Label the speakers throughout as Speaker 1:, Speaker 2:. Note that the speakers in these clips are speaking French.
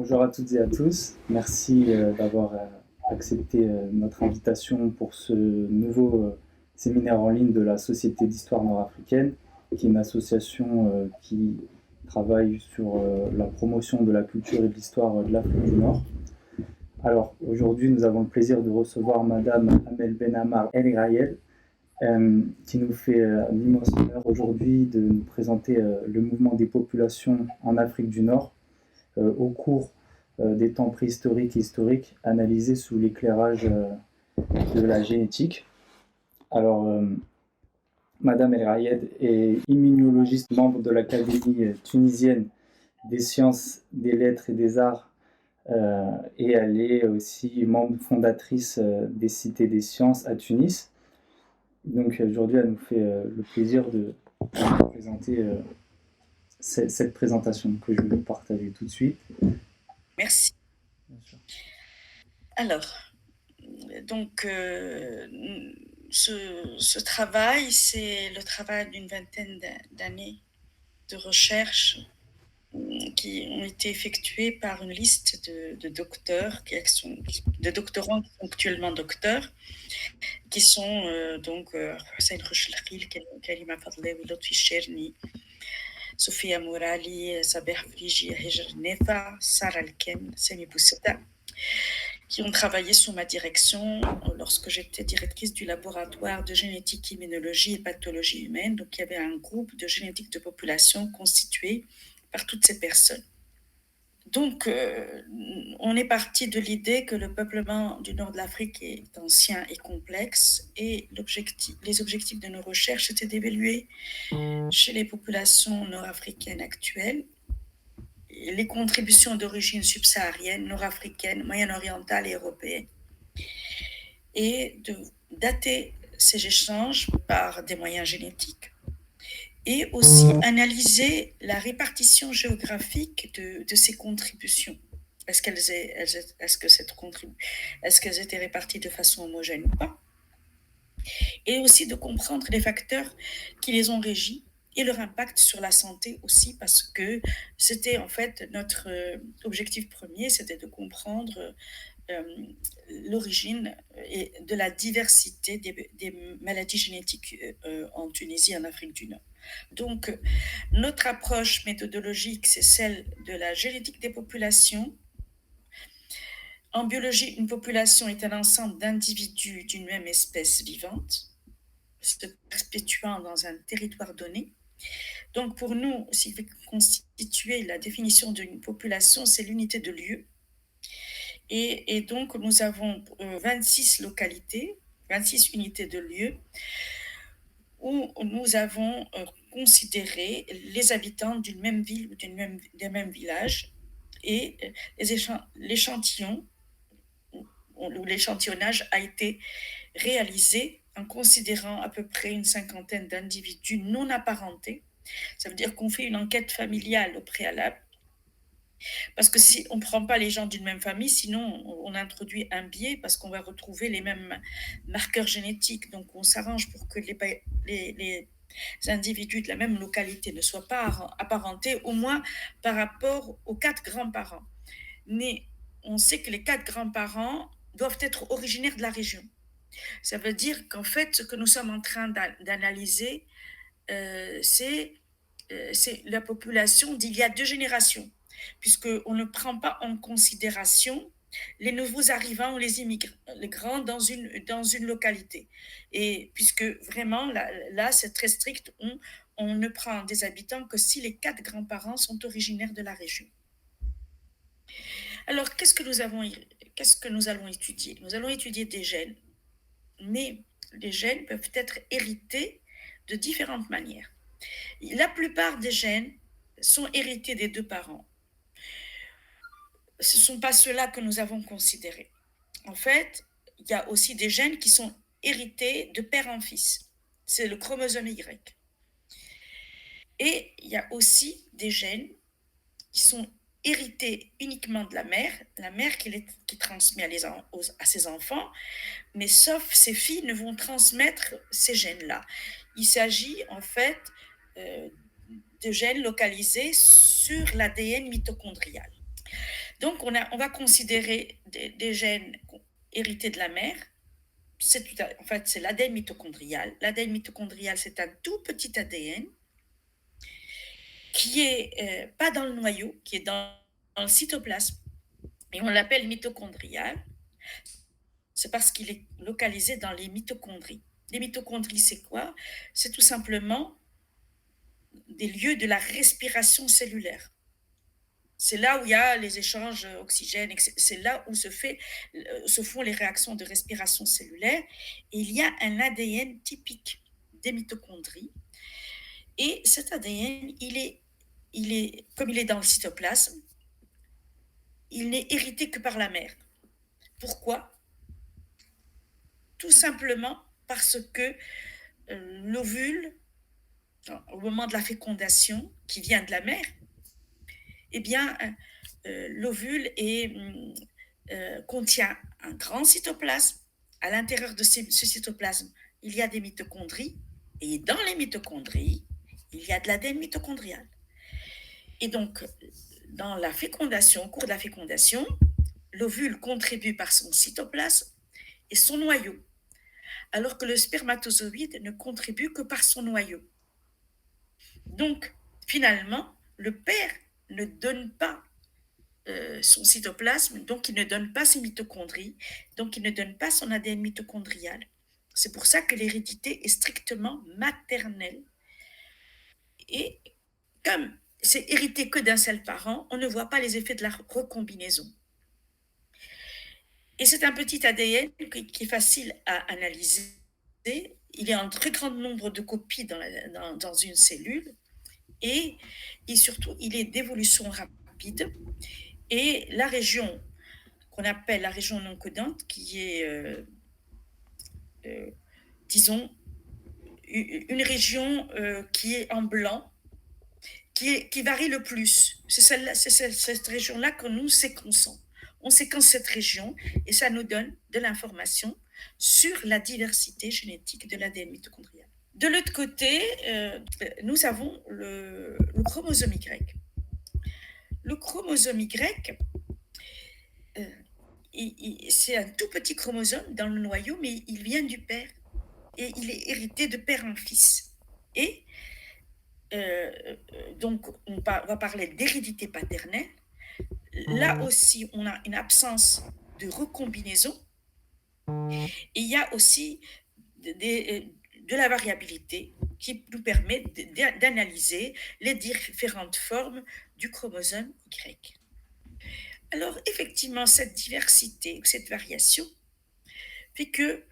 Speaker 1: Bonjour à toutes et à tous. Merci d'avoir accepté notre invitation pour ce nouveau séminaire en ligne de la Société d'histoire nord-africaine, qui est une association qui travaille sur la promotion de la culture et de l'histoire de l'Afrique du Nord. Alors, aujourd'hui, nous avons le plaisir de recevoir Madame Amel Benamar El Ghayel, qui nous fait l'immense honneur aujourd'hui de nous présenter le mouvement des populations en Afrique du Nord au cours des temps préhistoriques et historiques, analysés sous l'éclairage de la génétique. Alors, Madame El Rayed est immunologiste, membre de l'Académie tunisienne des sciences, des lettres et des arts, et elle est aussi membre fondatrice des Cités des sciences à Tunis. Donc aujourd'hui, elle nous fait le plaisir de présenter cette présentation que je vais vous partager tout de suite.
Speaker 2: Merci. Alors, donc, ce travail, c'est le travail d'une vingtaine d'années de recherche qui ont été effectuées par une liste de docteurs, de doctorants qui sont actuellement docteurs, qui sont donc Hussein Khouchelkhil, Kalima Fadlewi, Lotfi Cherni, Sophia Mourali, Sabeh Frigi, Hijr Nefa, Sarah Alkem, Semi Bousseta, qui ont travaillé sous ma direction lorsque j'étais directrice du laboratoire de génétique, immunologie et pathologie humaine. Donc, il y avait un groupe de génétique de population constitué par toutes ces personnes. Donc, on est parti de l'idée que le peuplement du nord de l'Afrique est ancien et complexe, et les objectifs de nos recherches étaient d'évaluer chez les populations nord-africaines actuelles les contributions d'origine subsaharienne, nord-africaine, moyen-orientale et européenne, et de dater ces échanges par des moyens génétiques, et aussi analyser la répartition géographique de ces contributions. Est-ce qu'elles étaient réparties de façon homogène ou pas? Et aussi de comprendre les facteurs qui les ont régis et leur impact sur la santé aussi, parce que c'était en fait notre objectif premier, c'était de comprendre l'origine et de la diversité des maladies génétiques en Tunisie et en Afrique du Nord. Donc, notre approche méthodologique, c'est celle de la génétique des populations. En biologie, une population est un ensemble d'individus d'une même espèce vivante, se perpétuant dans un territoire donné. Donc, pour nous, ce qui fait constituer la définition d'une population, c'est l'unité de lieu. Et donc, nous avons 26 localités, 26 unités de lieu, où nous avons considéré les habitants d'une même ville ou d'un même village, et l'échantillon ou l'échantillonnage a été réalisé en considérant à peu près une cinquantaine d'individus non apparentés. Ça veut dire qu'on fait une enquête familiale au préalable, parce que si on ne prend pas les gens d'une même famille, sinon on introduit un biais, parce qu'on va retrouver les mêmes marqueurs génétiques. Donc on s'arrange pour que les individus de la même localité ne soient pas apparentés, au moins par rapport aux 4 grands-parents. Mais on sait que les 4 grands-parents doivent être originaires de la région. Ça veut dire qu'en fait, ce que nous sommes en train d'analyser, c'est la population d'il y a 2 générations, puisqu'on ne prend pas en considération les nouveaux arrivants ou les immigrants dans une localité. Et puisque vraiment, là c'est très strict, on ne prend des habitants que si les 4 grands-parents sont originaires de la région. Alors, qu'est-ce que nous allons étudier? Nous allons étudier des gènes, mais les gènes peuvent être hérités de différentes manières. La plupart des gènes sont hérités des 2 parents. Ce ne sont pas ceux-là que nous avons considérés. En fait, il y a aussi des gènes qui sont hérités de père en fils. C'est le chromosome Y. Et il y a aussi des gènes qui sont hérités uniquement de la mère qui transmet à ses enfants, mais sauf ses filles ne vont transmettre ces gènes-là. Il s'agit en fait de gènes localisés sur l'ADN mitochondrial. Donc, on va considérer des gènes hérités de la mère. En fait, c'est l'ADN mitochondrial. L'ADN mitochondrial, c'est un tout petit ADN qui est pas dans le noyau, qui est dans le cytoplasme. Et on l'appelle mitochondrial. C'est parce qu'il est localisé dans les mitochondries. Les mitochondries, c'est quoi? C'est tout simplement des lieux de la respiration cellulaire. C'est là où il y a les échanges oxygène, c'est là où se font les réactions de respiration cellulaire. Et il y a un ADN typique des mitochondries. Et cet ADN, comme il est dans le cytoplasme, il n'est hérité que par la mère. Pourquoi? Tout simplement parce que l'ovule, au moment de la fécondation, qui vient de la mère, eh bien, l'ovule contient un grand cytoplasme. À l'intérieur de ce cytoplasme, il y a des mitochondries. Et dans les mitochondries, il y a de l'ADN mitochondrial. Et donc, dans la fécondation, au cours de la fécondation, l'ovule contribue par son cytoplasme et son noyau, alors que le spermatozoïde ne contribue que par son noyau. Donc, finalement, le père ne donne pas son cytoplasme, donc il ne donne pas ses mitochondries, donc il ne donne pas son ADN mitochondrial. C'est pour ça que l'hérédité est strictement maternelle. Et comme c'est hérité que d'un seul parent, on ne voit pas les effets de la recombinaison. Et c'est un petit ADN qui est facile à analyser. Il y a un très grand nombre de copies dans une cellule et surtout, il est d'évolution rapide. Et la région qu'on appelle la région non codante, qui est, disons, une région qui est en blanc, qui varie le plus. C'est cette région-là que nous séquençons. On séquence cette région et ça nous donne de l'information sur la diversité génétique de l'ADN mitochondrial. De l'autre côté, nous avons le chromosome Y. Le chromosome Y, c'est un tout petit chromosome dans le noyau, mais il vient du père et il est hérité de père en fils. Et donc, on va parler d'hérédité paternelle. Là aussi, on a une absence de recombinaison. Et il y a aussi de la variabilité qui nous permet d'analyser les différentes formes du chromosome Y. Alors, effectivement, cette diversité, cette variation, fait que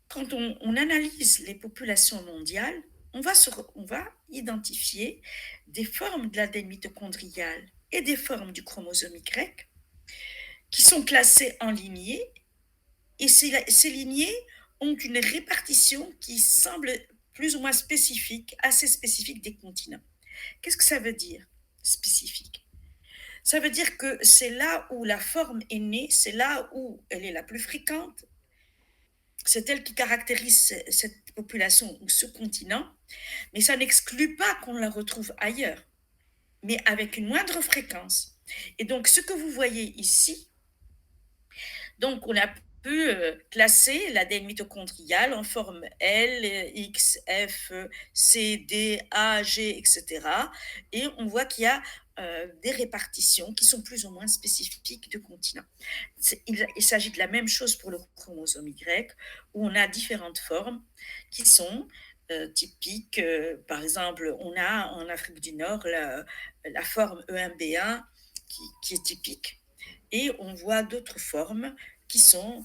Speaker 2: quand on analyse les populations mondiales, on va identifier des formes de l'ADN mitochondrial et des formes du chromosome Y qui sont classées en lignées, et ces lignées ont une répartition qui semble plus ou moins spécifique, assez spécifique des continents. Qu'est-ce que ça veut dire, spécifique? Ça veut dire que c'est là où la forme est née, c'est là où elle est la plus fréquente, c'est elle qui caractérise cette population ou ce continent, mais ça n'exclut pas qu'on la retrouve ailleurs, mais avec une moindre fréquence. Et donc, ce que vous voyez ici, donc on a pu classer l'ADN mitochondrial en forme L, X, F, C, D, A, G, etc. Et on voit qu'il y a des répartitions qui sont plus ou moins spécifiques de continents. Il s'agit de la même chose pour le chromosome Y, où on a différentes formes qui sont typiques. Par exemple, on a en Afrique du Nord la forme E1B1 qui est typique, et on voit d'autres formes qui sont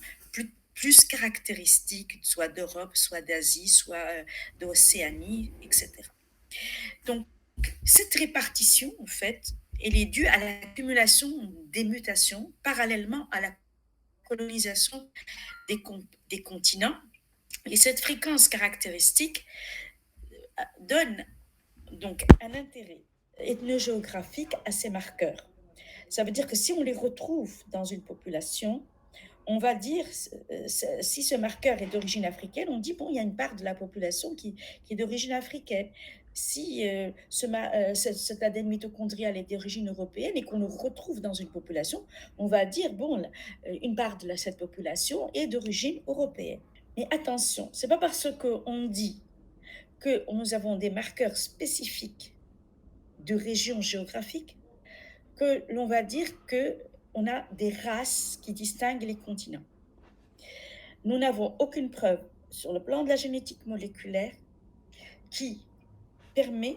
Speaker 2: plus caractéristiques, soit d'Europe, soit d'Asie, soit d'Océanie, etc. Donc, cette répartition, en fait, elle est due à l'accumulation des mutations parallèlement à la colonisation des continents. Et cette fréquence caractéristique donne donc un intérêt ethnogéographique à ces marqueurs. Ça veut dire que si on les retrouve dans une population, on va dire, si ce marqueur est d'origine africaine, on dit, bon, il y a une part de la population qui est d'origine africaine. Si cet ADN mitochondrial est d'origine européenne et qu'on le retrouve dans une population, on va dire, bon, une part de cette population est d'origine européenne. Mais attention, c'est pas parce qu'on dit que nous avons des marqueurs spécifiques de régions géographiques que l'on va dire qu'on a des races qui distinguent les continents. Nous n'avons aucune preuve sur le plan de la génétique moléculaire qui permet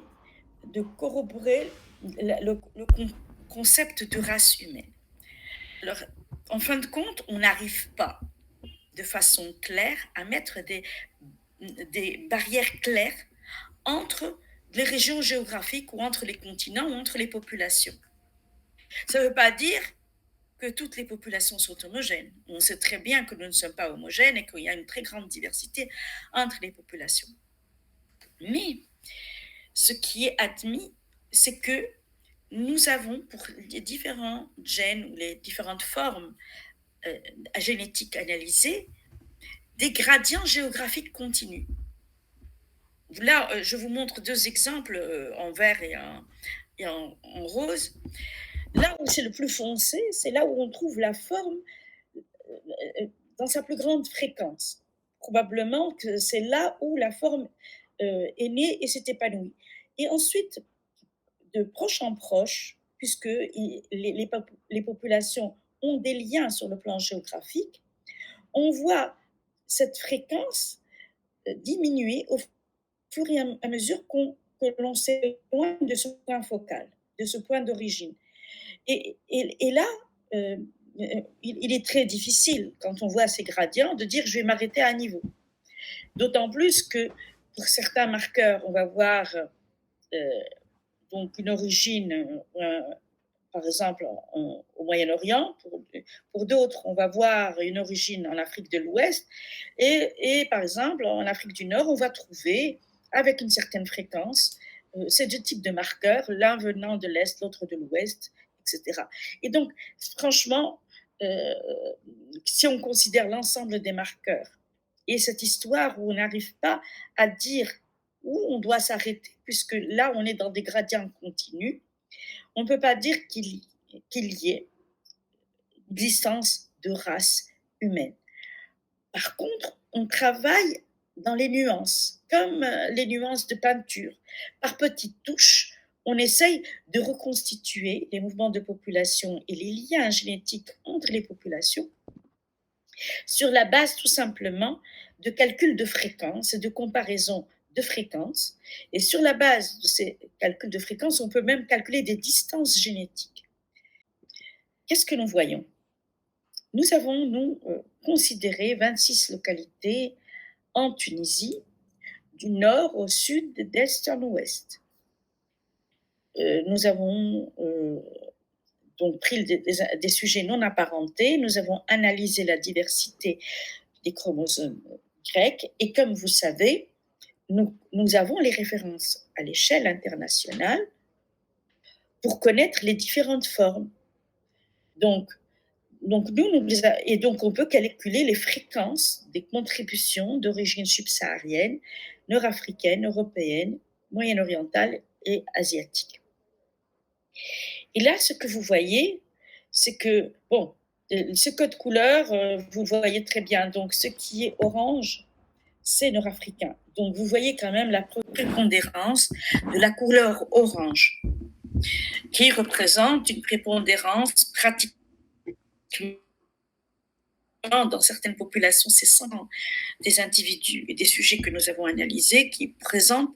Speaker 2: de corroborer le concept de race humaine. Alors, en fin de compte, on n'arrive pas de façon claire à mettre des barrières claires entre les régions géographiques ou entre les continents ou entre les populations. Ça ne veut pas dire que toutes les populations sont homogènes. On sait très bien que nous ne sommes pas homogènes et qu'il y a une très grande diversité entre les populations. Mais ce qui est admis, c'est que nous avons, pour les différents gènes ou les différentes formes génétiques analysées, des gradients géographiques continus. Là, je vous montre deux exemples en vert et en rose. Là où c'est le plus foncé, c'est là où on trouve la forme dans sa plus grande fréquence. Probablement que c'est là où la forme est née et s'est épanouie. Et ensuite, de proche en proche, puisque les populations ont des liens sur le plan géographique, on voit cette fréquence diminuer au fur et à mesure que l'on s'éloigne de ce point focal, de ce point d'origine. Et là, il est très difficile, quand on voit ces gradients, de dire je vais m'arrêter à un niveau. D'autant plus que pour certains marqueurs, on va voir donc une origine, par exemple au Moyen-Orient. Pour d'autres, on va voir une origine en Afrique de l'Ouest. Et par exemple, en Afrique du Nord, on va trouver, avec une certaine fréquence, ces deux types de marqueurs, l'un venant de l'Est, l'autre de l'Ouest, etc. Et donc, franchement, si on considère l'ensemble des marqueurs et cette histoire où on n'arrive pas à dire où on doit s'arrêter, puisque là, on est dans des gradients continus, on ne peut pas dire qu'il y ait existence de race humaine. Par contre, on travaille dans les nuances, comme les nuances de peinture. Par petites touches, on essaye de reconstituer les mouvements de population et les liens génétiques entre les populations sur la base tout simplement de calculs de fréquences et de comparaison de fréquences. Et sur la base de ces calculs de fréquences, on peut même calculer des distances génétiques. Qu'est-ce que nous voyons ? Nous avons, considéré 26 localités en Tunisie, du nord au sud, d'est en ouest. Nous avons donc pris des sujets non apparentés, nous avons analysé la diversité des chromosomes grecs, et comme vous savez, nous avons les références à l'échelle internationale pour connaître les différentes formes. Donc on peut calculer les fréquences des contributions d'origine subsaharienne, nord-africaine, européenne, moyen-orientale et asiatique. Et là, ce que vous voyez, c'est que, ce code couleur, vous le voyez très bien. Donc, ce qui est orange, c'est nord-africain. Donc, vous voyez quand même la prépondérance de la couleur orange, qui représente une prépondérance pratique. Dans certaines populations, c'est 100 des individus et des sujets que nous avons analysés qui présentent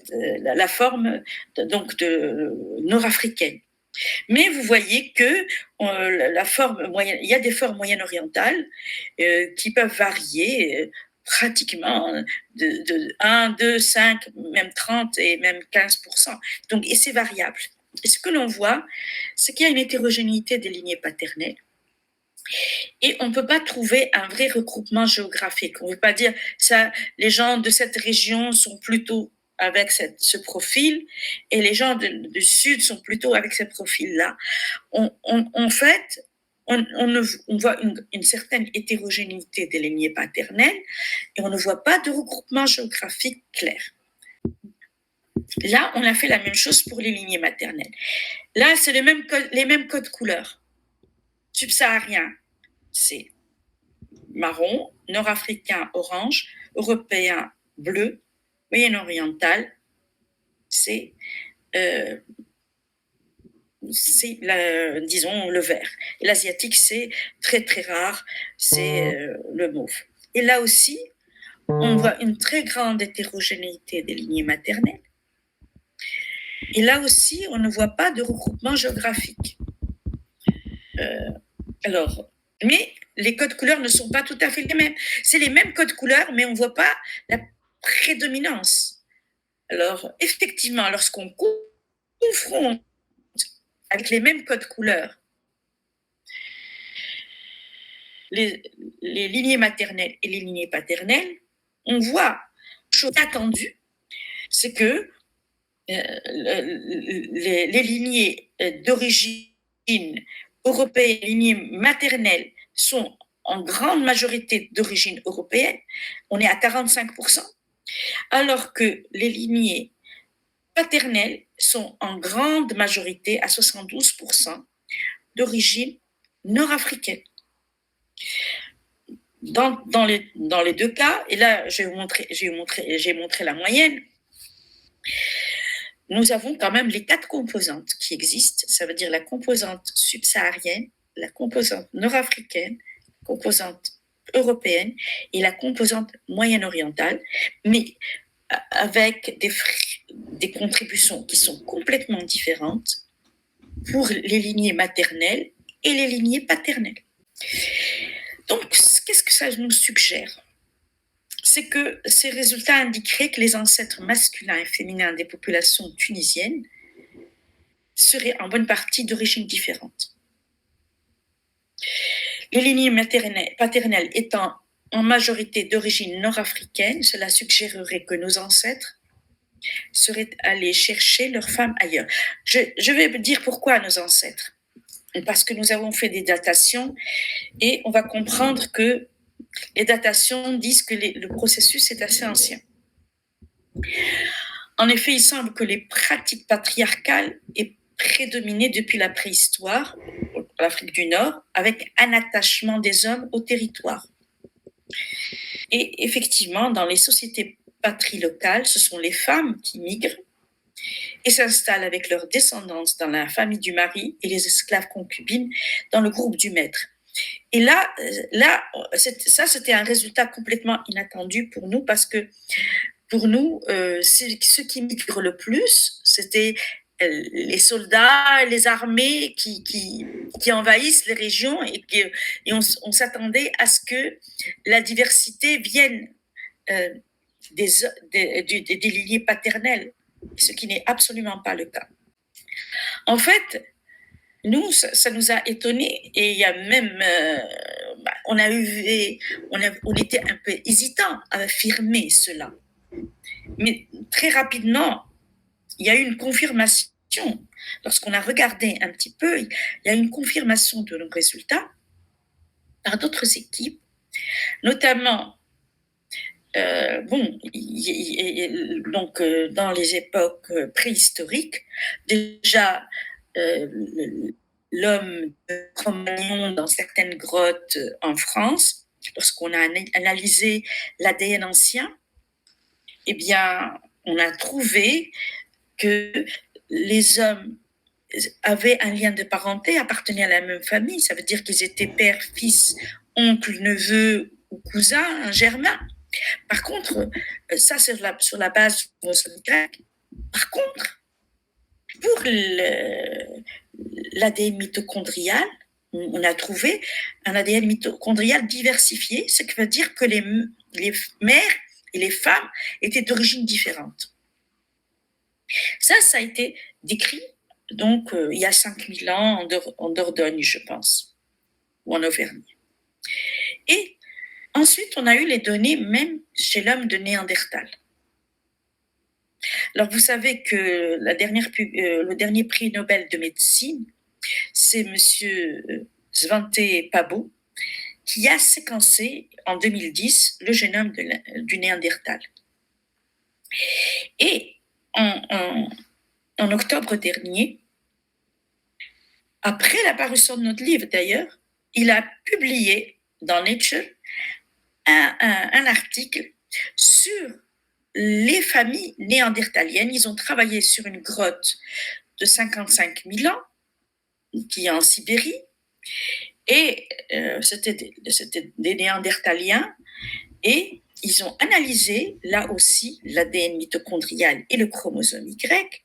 Speaker 2: la forme donc de nord-africaine. Mais vous voyez que il y a des formes moyen-orientales qui peuvent varier pratiquement de 1, 2, 5, même 30 et même 15%. Donc, et c'est variable. Et ce que l'on voit, c'est qu'il y a une hétérogénéité des lignées paternelles. Et on ne peut pas trouver un vrai regroupement géographique. On ne veut pas dire ça, les gens de cette région sont plutôt avec ce profil et les gens du sud sont plutôt avec ce profil-là. En fait, on voit une certaine hétérogénéité des lignées paternelles et on ne voit pas de regroupement géographique clair. Là, on a fait la même chose pour les lignées maternelles. Là, c'est les mêmes codes couleurs. Subsaharien, c'est marron, nord-africain, orange, européen, bleu, moyen-oriental, c'est disons le vert. Et l'asiatique, c'est très très rare, c'est le mauve. Et là aussi, on voit une très grande hétérogénéité des lignées maternelles. Et là aussi, on ne voit pas de regroupement géographique. Mais les codes couleurs ne sont pas tout à fait les mêmes. C'est les mêmes codes couleurs, mais on ne voit pas la prédominance. Alors, effectivement, lorsqu'on confronte avec les mêmes codes couleurs les lignées maternelles et les lignées paternelles, on voit une chose attendue, c'est que les lignées d'origine européenne, les lignées maternelles sont en grande majorité d'origine européenne, on est à 45%, alors que les lignées paternelles sont en grande majorité à 72% d'origine nord-africaine. Dans les deux cas, et là j'ai montré la moyenne, nous avons quand même les 4 composantes qui existent. Ça veut dire la composante subsaharienne, la composante nord-africaine, la composante européenne et la composante moyen-orientale, mais avec des contributions qui sont complètement différentes pour les lignées maternelles et les lignées paternelles. Donc, qu'est-ce que ça nous suggère ? C'est que ces résultats indiqueraient que les ancêtres masculins et féminins des populations tunisiennes seraient en bonne partie d'origine différente. Les lignées paternelles étant en majorité d'origine nord-africaine, cela suggérerait que nos ancêtres seraient allés chercher leurs femmes ailleurs. Je vais dire pourquoi nos ancêtres. Parce que nous avons fait des datations et on va comprendre que les datations disent que le processus est assez ancien. En effet, il semble que les pratiques patriarcales aient prédominé depuis la préhistoire, en Afrique du Nord, avec un attachement des hommes au territoire. Et effectivement, dans les sociétés patrilocales, ce sont les femmes qui migrent et s'installent avec leur descendance dans la famille du mari et les esclaves concubines dans le groupe du maître. Et là, ça, c'était un résultat complètement inattendu pour nous parce que pour nous, ceux qui migrent le plus, c'était les soldats, les armées qui envahissent les régions et on s'attendait à ce que la diversité vienne des lignées paternelles, ce qui n'est absolument pas le cas. En fait, nous, ça nous a étonnés et il y a même, on était un peu hésitant à affirmer cela. Mais très rapidement, il y a eu une confirmation. Lorsqu'on a regardé un petit peu, il y a eu une confirmation de nos résultats par d'autres équipes, notamment dans les époques préhistoriques, déjà l'homme de Cro-Magnon dans certaines grottes en France, lorsqu'on a analysé l'ADN ancien, eh bien, on a trouvé que les hommes avaient un lien de parenté, appartenaient à la même famille. Ça veut dire qu'ils étaient père, fils, oncle, neveu ou cousin germain. Par contre, ça c'est sur la base grec. Par contre, pour l'ADN mitochondrial, on a trouvé un ADN mitochondrial diversifié, ce qui veut dire que les mères et les femmes étaient d'origine différente. Ça a été décrit donc il y a 5000 ans en Dordogne, je pense, ou en Auvergne. Et ensuite, on a eu les données même chez l'homme de Néandertal. Alors, vous savez que le dernier prix Nobel de médecine, c'est monsieur Svante Pabo, qui a séquencé en 2010 le génome du Néandertal. Et en octobre dernier, après la parution de notre livre d'ailleurs, il a publié dans Nature un article sur les familles néandertaliennes. Ils ont travaillé sur une grotte de 55 000 ans qui est en Sibérie, et c'était des Néandertaliens, et ils ont analysé là aussi l'ADN mitochondrial et le chromosome Y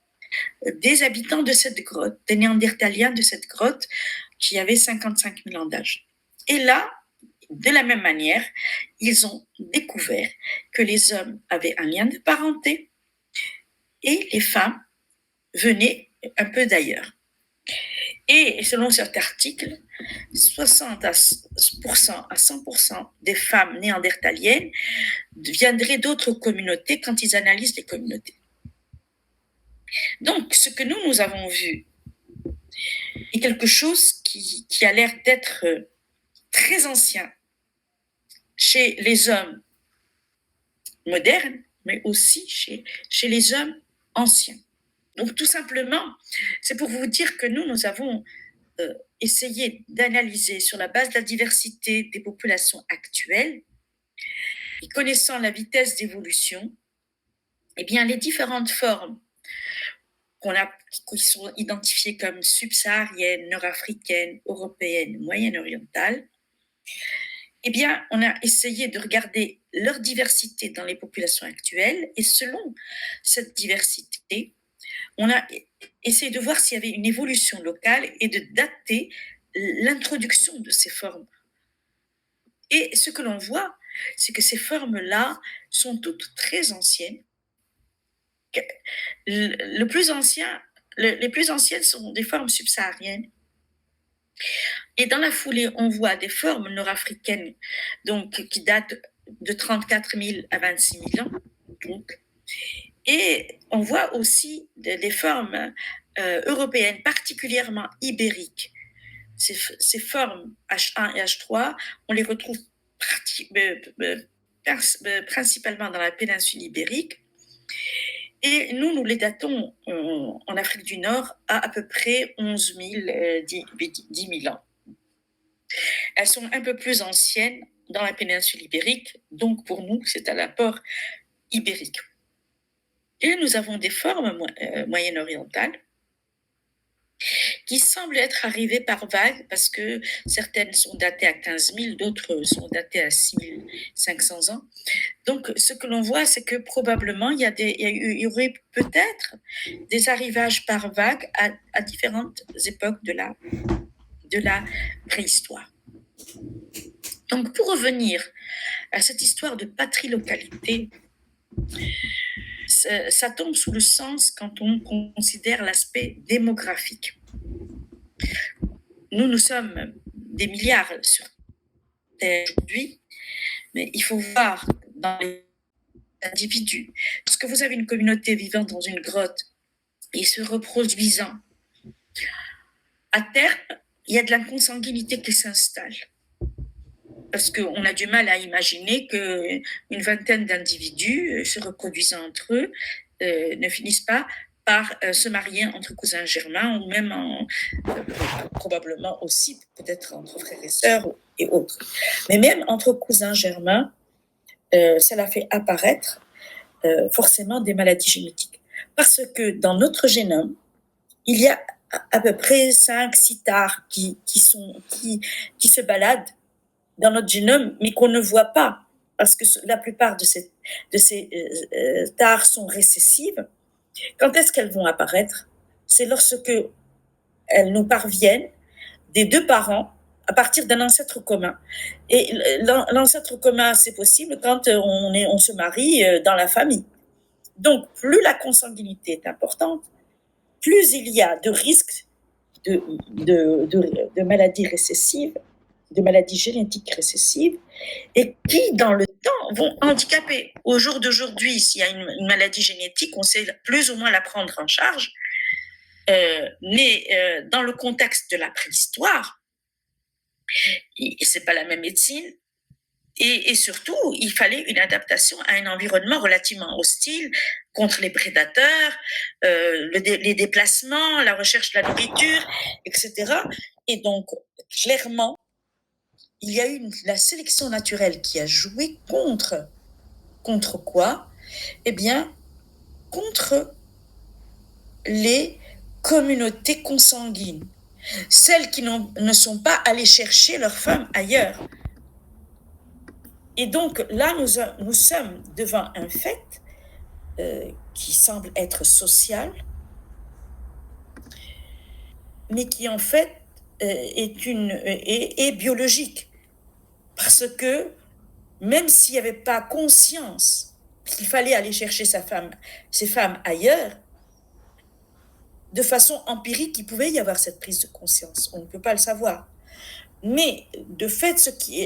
Speaker 2: des habitants de cette grotte, des Néandertaliens de cette grotte qui avaient 55 000 ans d'âge. Et là, de la même manière, ils ont découvert que les hommes avaient un lien de parenté et les femmes venaient un peu d'ailleurs. Et selon cet article, 60% à 100% des femmes néandertaliennes viendraient d'autres communautés quand ils analysent les communautés. Donc, ce que nous avons vu est quelque chose qui a l'air d'être très ancien chez les hommes modernes, mais aussi chez les hommes anciens. Donc, tout simplement, c'est pour vous dire que nous avons essayé d'analyser sur la base de la diversité des populations actuelles et connaissant la vitesse d'évolution, eh bien, les différentes formes qui sont identifiées comme subsahariennes, nord-africaines, européennes, moyen-orientales, eh bien, on a essayé de regarder leur diversité dans les populations actuelles, et selon cette diversité, on a essayé de voir s'il y avait une évolution locale et de dater l'introduction de ces formes. Et ce que l'on voit, c'est que ces formes-là sont toutes très anciennes. Les plus anciennes sont des formes subsahariennes. Et dans la foulée, on voit des formes nord-africaines donc, qui datent de 34 000 à 26 000 ans. Donc. Et on voit aussi des formes européennes, particulièrement ibériques. Ces formes H1 et H3, on les retrouve principalement dans la péninsule ibérique. Et nous les datons en Afrique du Nord à peu près 11 000, 10 000 ans. Elles sont un peu plus anciennes dans la péninsule ibérique, donc pour nous, c'est à l'apport ibérique. Et nous avons des formes moyen-orientales qui semblent être arrivées par vagues, parce que certaines sont datées à 15 000, d'autres sont datées à 6 500 ans. Donc, ce que l'on voit, c'est que probablement, il y aurait peut-être des arrivages par vagues à différentes époques de la préhistoire. Donc, pour revenir à cette histoire de patrie-localité, ça tombe sous le sens quand on considère l'aspect démographique. Nous sommes des milliards sur Terre aujourd'hui, mais il faut voir dans les individus. Lorsque vous avez une communauté vivant dans une grotte et se reproduisant, à terme, il y a de la consanguinité qui s'installe. Parce qu'on a du mal à imaginer qu'une vingtaine d'individus se reproduisant entre eux ne finissent pas par se marier entre cousins germains, ou même probablement aussi peut-être entre frères et sœurs et autres. Mais même entre cousins germains, cela fait apparaître forcément des maladies génétiques. Parce que dans notre génome, il y a à peu près 5-6 tares qui se baladent dans notre génome, mais qu'on ne voit pas, parce que la plupart de ces tares sont récessives. Quand est-ce qu'elles vont apparaître? C'est lorsque elles nous parviennent des deux parents à partir d'un ancêtre commun. Et l'ancêtre commun, c'est possible quand on se marie dans la famille. Donc, plus la consanguinité est importante, plus il y a de risques de maladies récessives, de maladies génétiques récessives, et qui, dans le temps, vont handicaper. Au jour d'aujourd'hui, s'il y a une maladie génétique, on sait plus ou moins la prendre en charge, mais dans le contexte de la préhistoire, C'est pas la même médecine. Et surtout, il fallait une adaptation à un environnement relativement hostile contre les prédateurs, les déplacements, la recherche de la nourriture, etc. Et donc, clairement, il y a eu la sélection naturelle qui a joué contre quoi? Eh bien, contre les communautés consanguines, celles qui ne sont pas allées chercher leurs femmes ailleurs. Et donc là, nous sommes devant un fait qui semble être social, mais qui en fait est biologique. Parce que même s'il n'y avait pas conscience qu'il fallait aller chercher ses femmes ailleurs, de façon empirique, il pouvait y avoir cette prise de conscience. On ne peut pas le savoir. Mais de fait,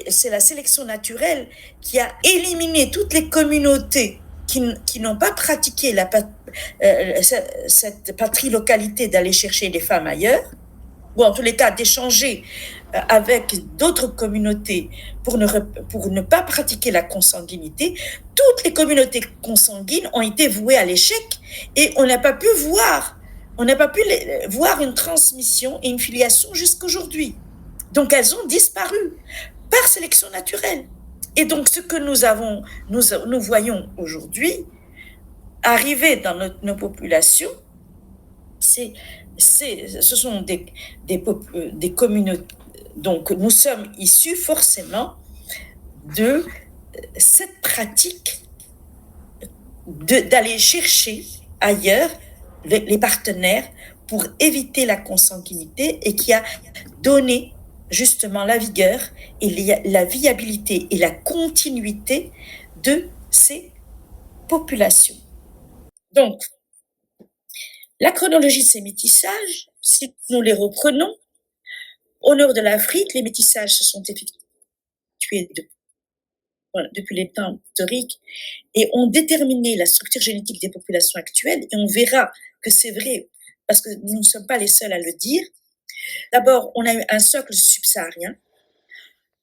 Speaker 2: c'est la sélection naturelle qui a éliminé toutes les communautés qui n'ont pas pratiqué cette patrilocalité d'aller chercher les femmes ailleurs, ou en tous les cas d'échanger avec d'autres communautés pour ne pas pratiquer la consanguinité. Toutes les communautés consanguines ont été vouées à l'échec et on n'a pas pu voir une transmission et une filiation jusqu'aujourd'hui. Donc elles ont disparu par sélection naturelle. Et donc ce que nous voyons aujourd'hui arriver dans nos populations, ce sont des communautés. Donc nous sommes issus forcément de cette pratique d'aller chercher ailleurs les partenaires pour éviter la consanguinité et qui a donné justement la vigueur et la viabilité et la continuité de ces populations. Donc, la chronologie de ces métissages, si nous les reprenons, au nord de l'Afrique, les métissages se sont effectués depuis les temps historiques et ont déterminé la structure génétique des populations actuelles, et on verra que c'est vrai parce que nous ne sommes pas les seuls à le dire. D'abord, on a eu un socle subsaharien.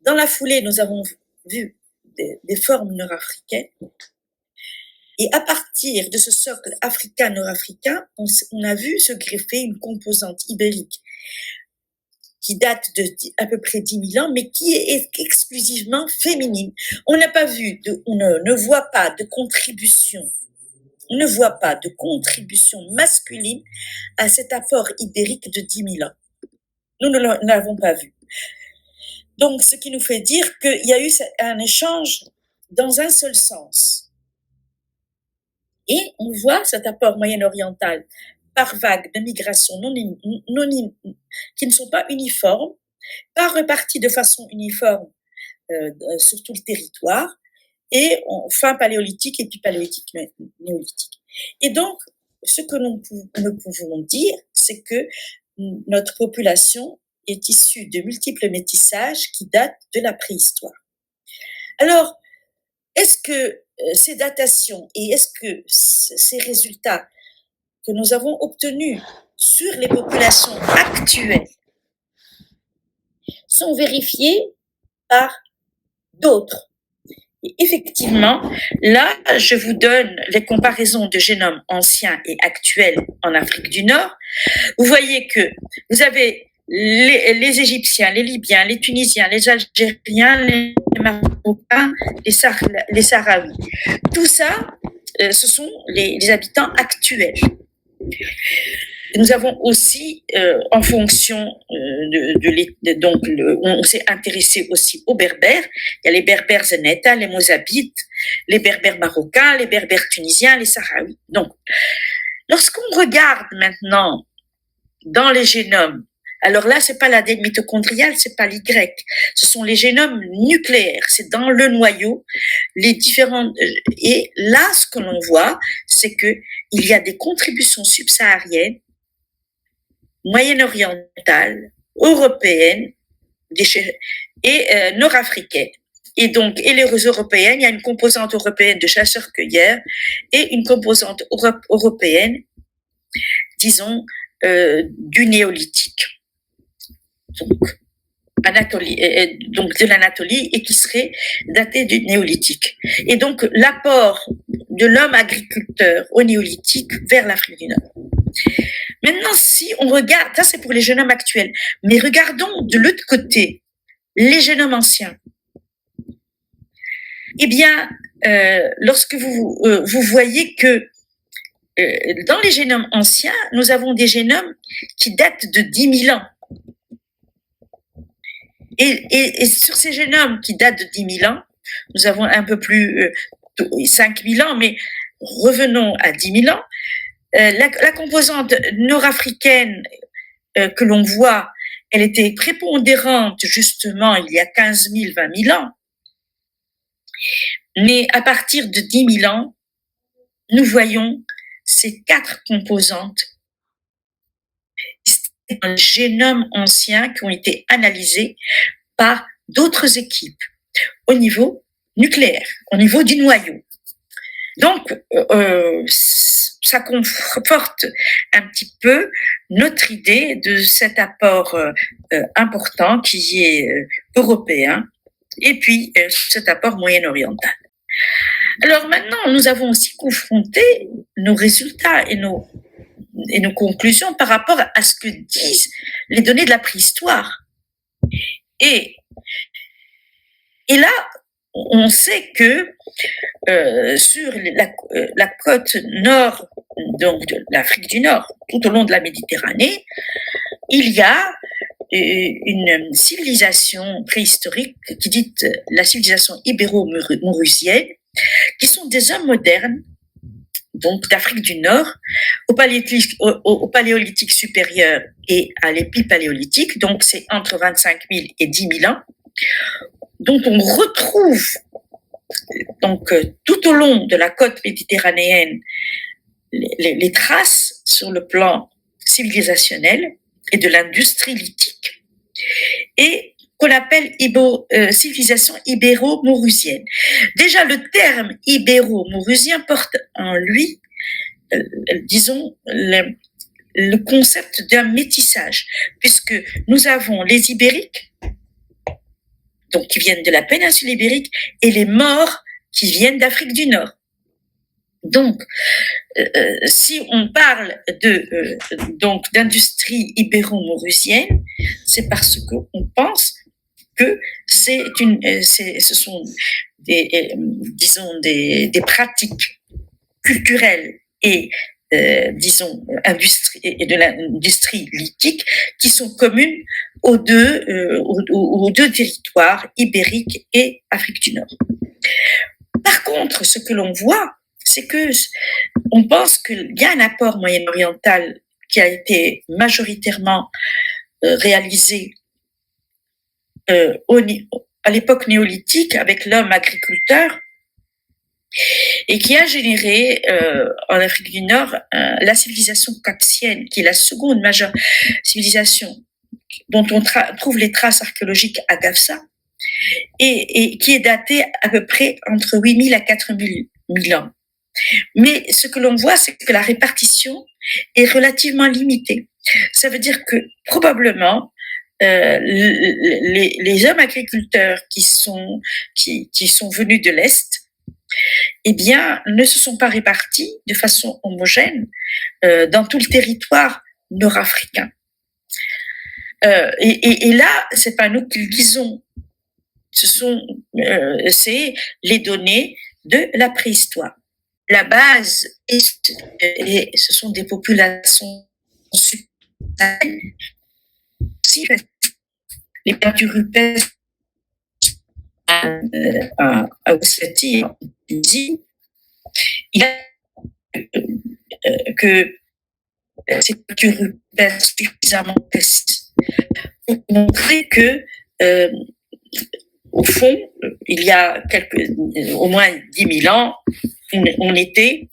Speaker 2: Dans la foulée, nous avons vu des formes nord-africaines. Et à partir de ce socle africain-nord-africain, on a vu se greffer une composante ibérique qui date de à peu près 10 000 ans, mais qui est exclusivement féminine. On n'a pas vu, on ne voit pas de contribution. On ne voit pas de contribution masculine à cet apport ibérique de 10 000 ans. Nous ne l'avons pas vu. Donc, ce qui nous fait dire qu'il y a eu un échange dans un seul sens. Et on voit cet apport moyen-oriental par vagues de migration qui ne sont pas uniformes, pas reparties de façon uniforme sur tout le territoire, et fin paléolithique et puis paléolithique néolithique. Et donc, ce que nous pouvons dire, c'est que notre population est issue de multiples métissages qui datent de la préhistoire. Alors, est-ce que ces datations et est-ce que ces résultats que nous avons obtenus sur les populations actuelles sont vérifiés par d'autres? Et effectivement, là, je vous donne les comparaisons de génomes anciens et actuels en Afrique du Nord. Vous voyez que vous avez les Égyptiens, les Libyens, les Tunisiens, les Algériens, les Marocains, les Sahraouis. Tout ça, ce sont les habitants actuels. Nous avons aussi, en fonction on s'est intéressé aussi aux Berbères. Il y a les Berbères Zeneta, les Mozabites, les Berbères marocains, les Berbères tunisiens, les Sahraouis. Donc, lorsqu'on regarde maintenant dans les génomes, alors là, c'est pas l'ADN mitochondrial, c'est pas l'Y. Ce sont les génomes nucléaires. C'est dans le noyau, les différents, et là, ce que l'on voit, c'est que il y a des contributions subsahariennes, moyen-orientales, européennes, et nord-africaines. Et donc, et les européennes, il y a une composante européenne de chasseurs-cueilleurs et une composante européenne, disons, du néolithique. Donc, donc de l'Anatolie, et qui serait daté du néolithique. Et donc l'apport de l'homme agriculteur au néolithique vers l'Afrique du Nord. Maintenant, si on regarde, ça c'est pour les jeunes hommes actuels, mais regardons de l'autre côté, les jeunes hommes anciens. Eh bien, lorsque vous voyez que dans les génomes anciens, nous avons des génomes qui datent de 10 000 ans. Et sur ces génomes qui datent de 10 000 ans, nous avons un peu plus 5 000 ans, mais revenons à 10 000 ans. La composante nord-africaine que l'on voit, elle était prépondérante justement il y a 15 000, 20 000 ans. Mais à partir de 10 000 ans, nous voyons ces 4 composantes dans le génome ancien qui ont été analysées par d'autres équipes au niveau nucléaire, au niveau du noyau. Donc, ça conforte un petit peu notre idée de cet apport important qui est européen et puis cet apport moyen-oriental. Alors maintenant, nous avons aussi confronté nos résultats et nos conclusions par rapport à ce que disent les données de la préhistoire. Et là, on sait que sur la côte nord, donc de l'Afrique du Nord, tout au long de la Méditerranée, il y a une civilisation préhistorique qui dit la civilisation ibéro-maurusienne, qui sont des hommes modernes, donc d'Afrique du Nord, au paléolithique supérieur et à l'épipaléolithique, donc c'est entre 25 000 et 10 000 ans. Donc on retrouve donc tout au long de la côte méditerranéenne les traces sur le plan civilisationnel et de l'industrie lithique, et qu'on appelle civilisation ibéro-maurusienne. Déjà, le terme ibéro-maurusien porte en lui, disons, le concept d'un métissage, puisque nous avons les Ibériques, donc qui viennent de la péninsule ibérique, et les Maures qui viennent d'Afrique du Nord. Donc, si on parle donc d'industrie ibéro-maurusienne, c'est parce qu'on pense que ce sont des pratiques culturelles et disons de l'industrie lithique qui sont communes aux deux territoires, ibérique et Afrique du Nord. Par contre, ce que l'on voit, c'est que on pense qu'il y a un apport moyen-oriental qui a été majoritairement réalisé à l'époque néolithique avec l'homme agriculteur, et qui a généré en Afrique du Nord la civilisation capsienne, qui est la seconde majeure civilisation dont on trouve les traces archéologiques à Gafsa, et qui est datée à peu près entre 8 000 à 4 000 ans. Mais ce que l'on voit, c'est que la répartition est relativement limitée. Ça veut dire que probablement les hommes agriculteurs qui sont venus de l'Est, eh bien, ne se sont pas répartis de façon homogène dans tout le territoire nord-africain. Et là, c'est pas nous qui le disons, c'est les données de la préhistoire. La base ce sont des populations subsahaриennes. Les peintures rupestres à Ossétie, en Tunisie, il y a que ces peintures rupestres suffisamment précises pour montrer que au fond, il y a au moins 10 000 ans, on était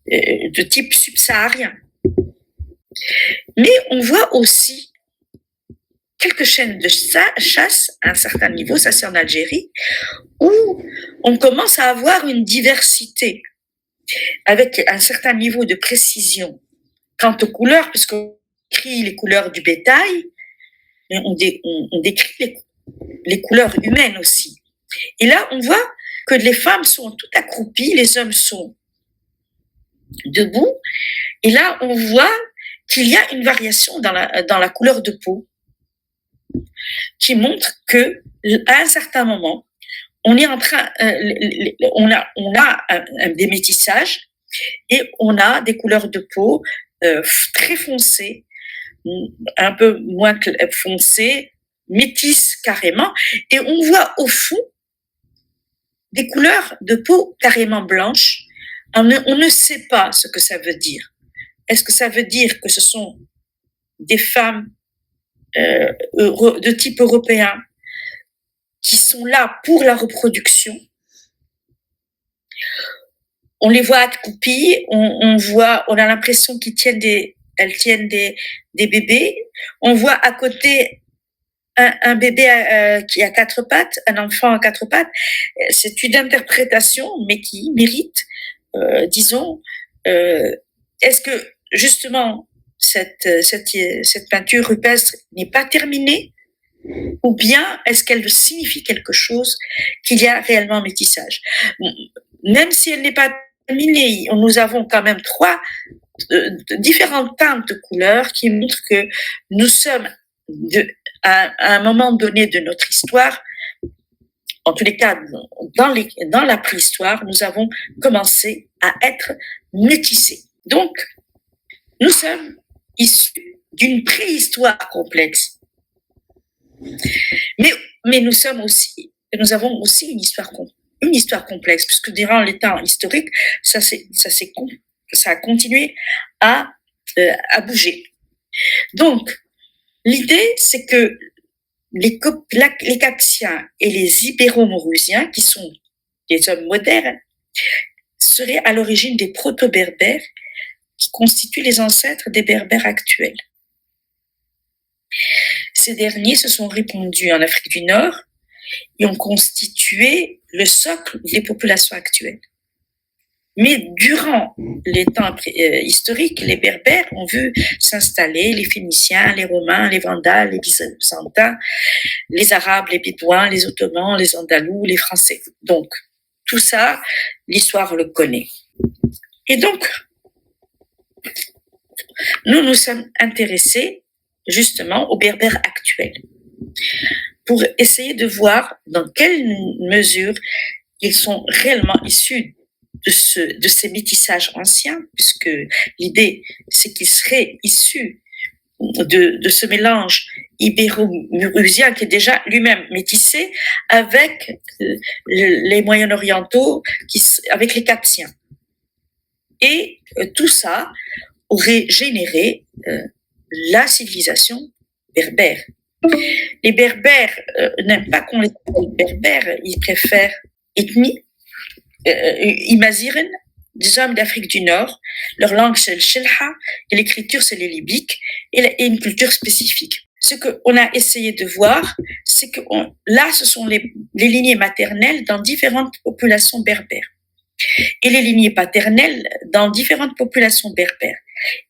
Speaker 2: de type subsaharien. Mais on voit aussi quelques chaînes de chasse à un certain niveau, ça c'est en Algérie, où on commence à avoir une diversité avec un certain niveau de précision quant aux couleurs, puisqu'on décrit les couleurs du bétail, on décrit les couleurs humaines aussi. Et là, on voit que les femmes sont toutes accroupies, les hommes sont debout. Et là, on voit qu'il y a une variation dans la couleur de peau qui montre que à un certain moment, on est en train, on a des métissages et on a des couleurs de peau très foncées, un peu moins foncées, métisses carrément, et on voit au fond des couleurs de peau carrément blanches. On ne sait pas ce que ça veut dire. Est-ce que ça veut dire que ce sont des femmes de type européen qui sont là pour la reproduction? On les voit accroupies, on a l'impression qu'elles tiennent des bébés. On voit à côté un bébé qui a 4 pattes, un enfant à 4 pattes. C'est une interprétation, mais qui mérite, disons, est-ce que justement cette peinture rupestre n'est pas terminée, ou bien est-ce qu'elle signifie quelque chose, qu'il y a réellement métissage? Même si elle n'est pas terminée, nous avons quand même 3 différentes teintes de couleurs qui montrent que nous sommes à un moment donné de notre histoire, en tous les cas dans la préhistoire, nous avons commencé à être métissés. Donc, nous sommes issus d'une préhistoire complexe. Mais nous avons aussi une histoire complexe, puisque durant les temps historiques, ça a continué à bouger. Donc, l'idée, c'est que les Capsiens et les Ibéro-Maurusiens, qui sont des hommes modernes, seraient à l'origine des proto-berbères, qui constituent les ancêtres des berbères actuels. Ces derniers se sont répandus en Afrique du Nord et ont constitué le socle des populations actuelles. Mais durant les temps historiques, les Berbères ont vu s'installer les Phéniciens, les Romains, les Vandales, les Byzantins, les Arabes, les Bédouins, les Ottomans, les Andalous, les Français. Donc, tout ça, l'histoire le connaît. Et donc, nous nous sommes intéressés justement aux Berbères actuels pour essayer de voir dans quelle mesure ils sont réellement issus de ces métissages anciens, puisque l'idée, c'est qu'ils seraient issus de ce mélange ibéro-murusien qui est déjà lui-même métissé avec les Moyen-Orientaux, avec les Capsiens. Et tout ça aurait généré la civilisation berbère. Les Berbères n'aiment pas qu'on les appelle berbères, ils préfèrent ethnie, Imaziren, des hommes d'Afrique du Nord. Leur langue, c'est le Shelha, et l'écriture, c'est le libique, et une culture spécifique. Ce qu'on a essayé de voir, c'est que là, ce sont les lignées maternelles dans différentes populations berbères, et les lignées paternelles dans différentes populations berbères.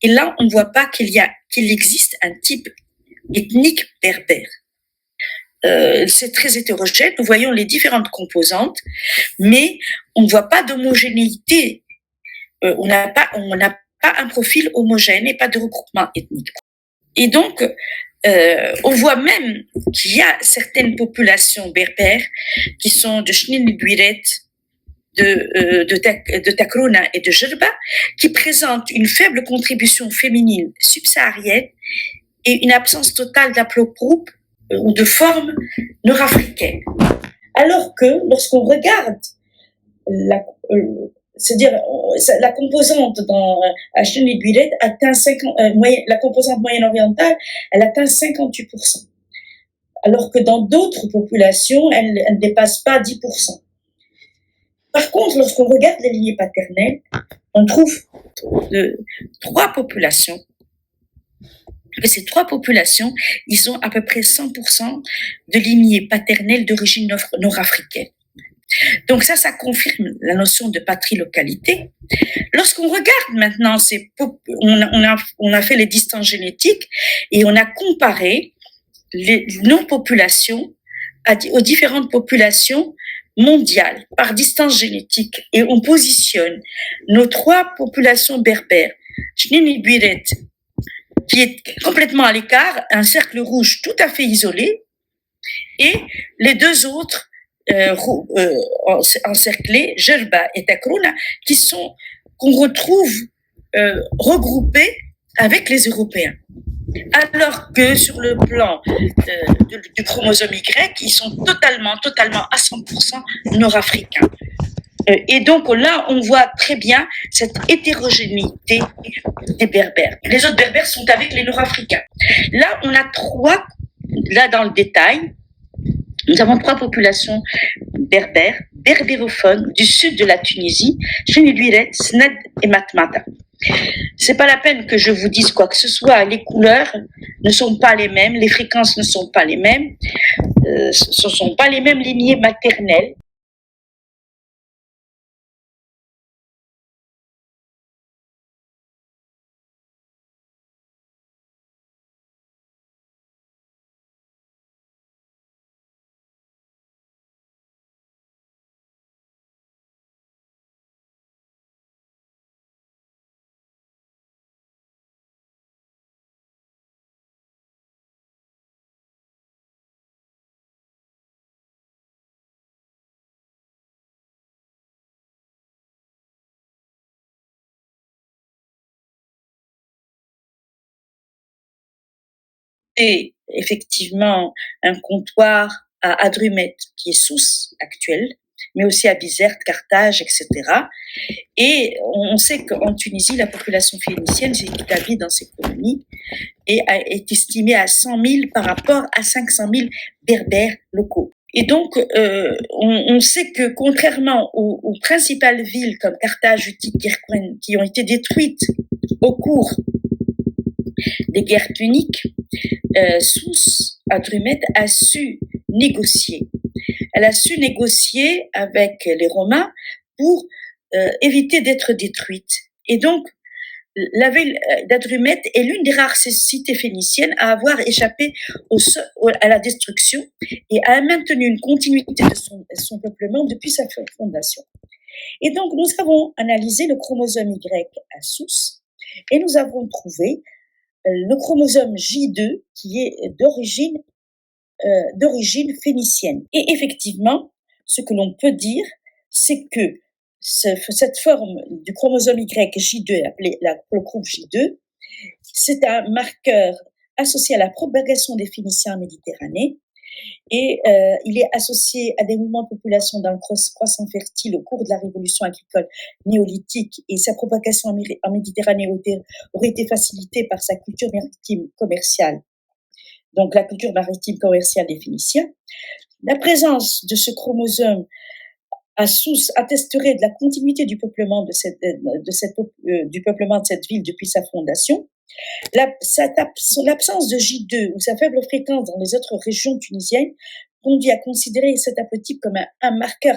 Speaker 2: Et là, on ne voit pas qu'il existe un type ethnique berbère. C'est très hétérogène, nous voyons les différentes composantes, mais on ne voit pas d'homogénéité. On n'a pas un profil homogène et pas de regroupement ethnique. Et donc, on voit même qu'il y a certaines populations berbères qui sont de Chnil-Guiret, de Takrona et de Jerba, qui présentent une faible contribution féminine subsaharienne et une absence totale d'aplogroupe ou de forme nord-africaine. Alors que lorsqu'on regarde c'est-à-dire la composante dans Chnil-Guiret atteint la composante moyen-orientale, elle atteint 58%. Alors que dans d'autres populations, elle ne dépasse pas 10%. Par contre, lorsqu'on regarde les lignées paternelles, on trouve 3 populations. Et ces 3 populations, ils ont à peu près 100% de lignées paternelles d'origine nord-africaine. Donc ça confirme la notion de patrie-localité. Lorsqu'on regarde maintenant, on a fait les distances génétiques et on a comparé nos populations aux différentes populations mondiales par distance génétique et on positionne nos 3 populations berbères, Chnini Biret, qui est complètement à l'écart, un cercle rouge tout à fait isolé, et les 2 autres encerclés, Jerba et Takruna, qu'on retrouve regroupés avec les Européens. Alors que sur le plan du chromosome Y, ils sont totalement à 100% nord-africains. Et donc là, on voit très bien cette hétérogénéité des Berbères. Les autres Berbères sont avec les Nord-Africains. Là, on a 3, là dans le détail, nous avons 3 populations berbères, berbérophones du sud de la Tunisie, Chenilhuiret, Sned et Matmata. C'est pas la peine que je vous dise quoi que ce soit, les couleurs ne sont pas les mêmes, les fréquences ne sont pas les mêmes, ce ne sont pas les mêmes lignées maternelles. Et effectivement un comptoir à Hadrumet qui est Sousse actuel, mais aussi à Bizerte, Carthage, etc. Et on sait qu'en Tunisie, la population phénicienne s'est établie dans ces colonies et est estimée à 100 000 par rapport à 500 000 berbères locaux. Et donc, on sait que contrairement aux principales villes comme Carthage, Utique, Guerquin, qui ont été détruites au cours des guerres puniques, Sousse, Hadrumet, a su négocier. Elle a su négocier avec les Romains pour éviter d'être détruite. Et donc, la ville d'Hadrumet est l'une des rares cités phéniciennes à avoir échappé à la destruction et a maintenu une continuité de son peuplement depuis sa fondation. Et donc, nous avons analysé le chromosome Y à Sousse et nous avons trouvé le chromosome J2 qui est d'origine phénicienne. Et effectivement, ce que l'on peut dire, c'est que cette forme du chromosome Y J2, appelé le groupe J2, c'est un marqueur associé à la propagation des Phéniciens en Méditerranée et il est associé à des mouvements de population dans le croissant fertile au cours de la révolution agricole néolithique et sa propagation en Méditerranée aurait été facilitée par sa culture maritime commerciale. Donc la culture maritime commerciale des Phéniciens. La présence de ce chromosome à Sousse attesterait de la continuité du peuplement de cette ville depuis sa fondation. L'absence de J2 ou sa faible fréquence dans les autres régions tunisiennes conduit à considérer cet haplotype comme un marqueur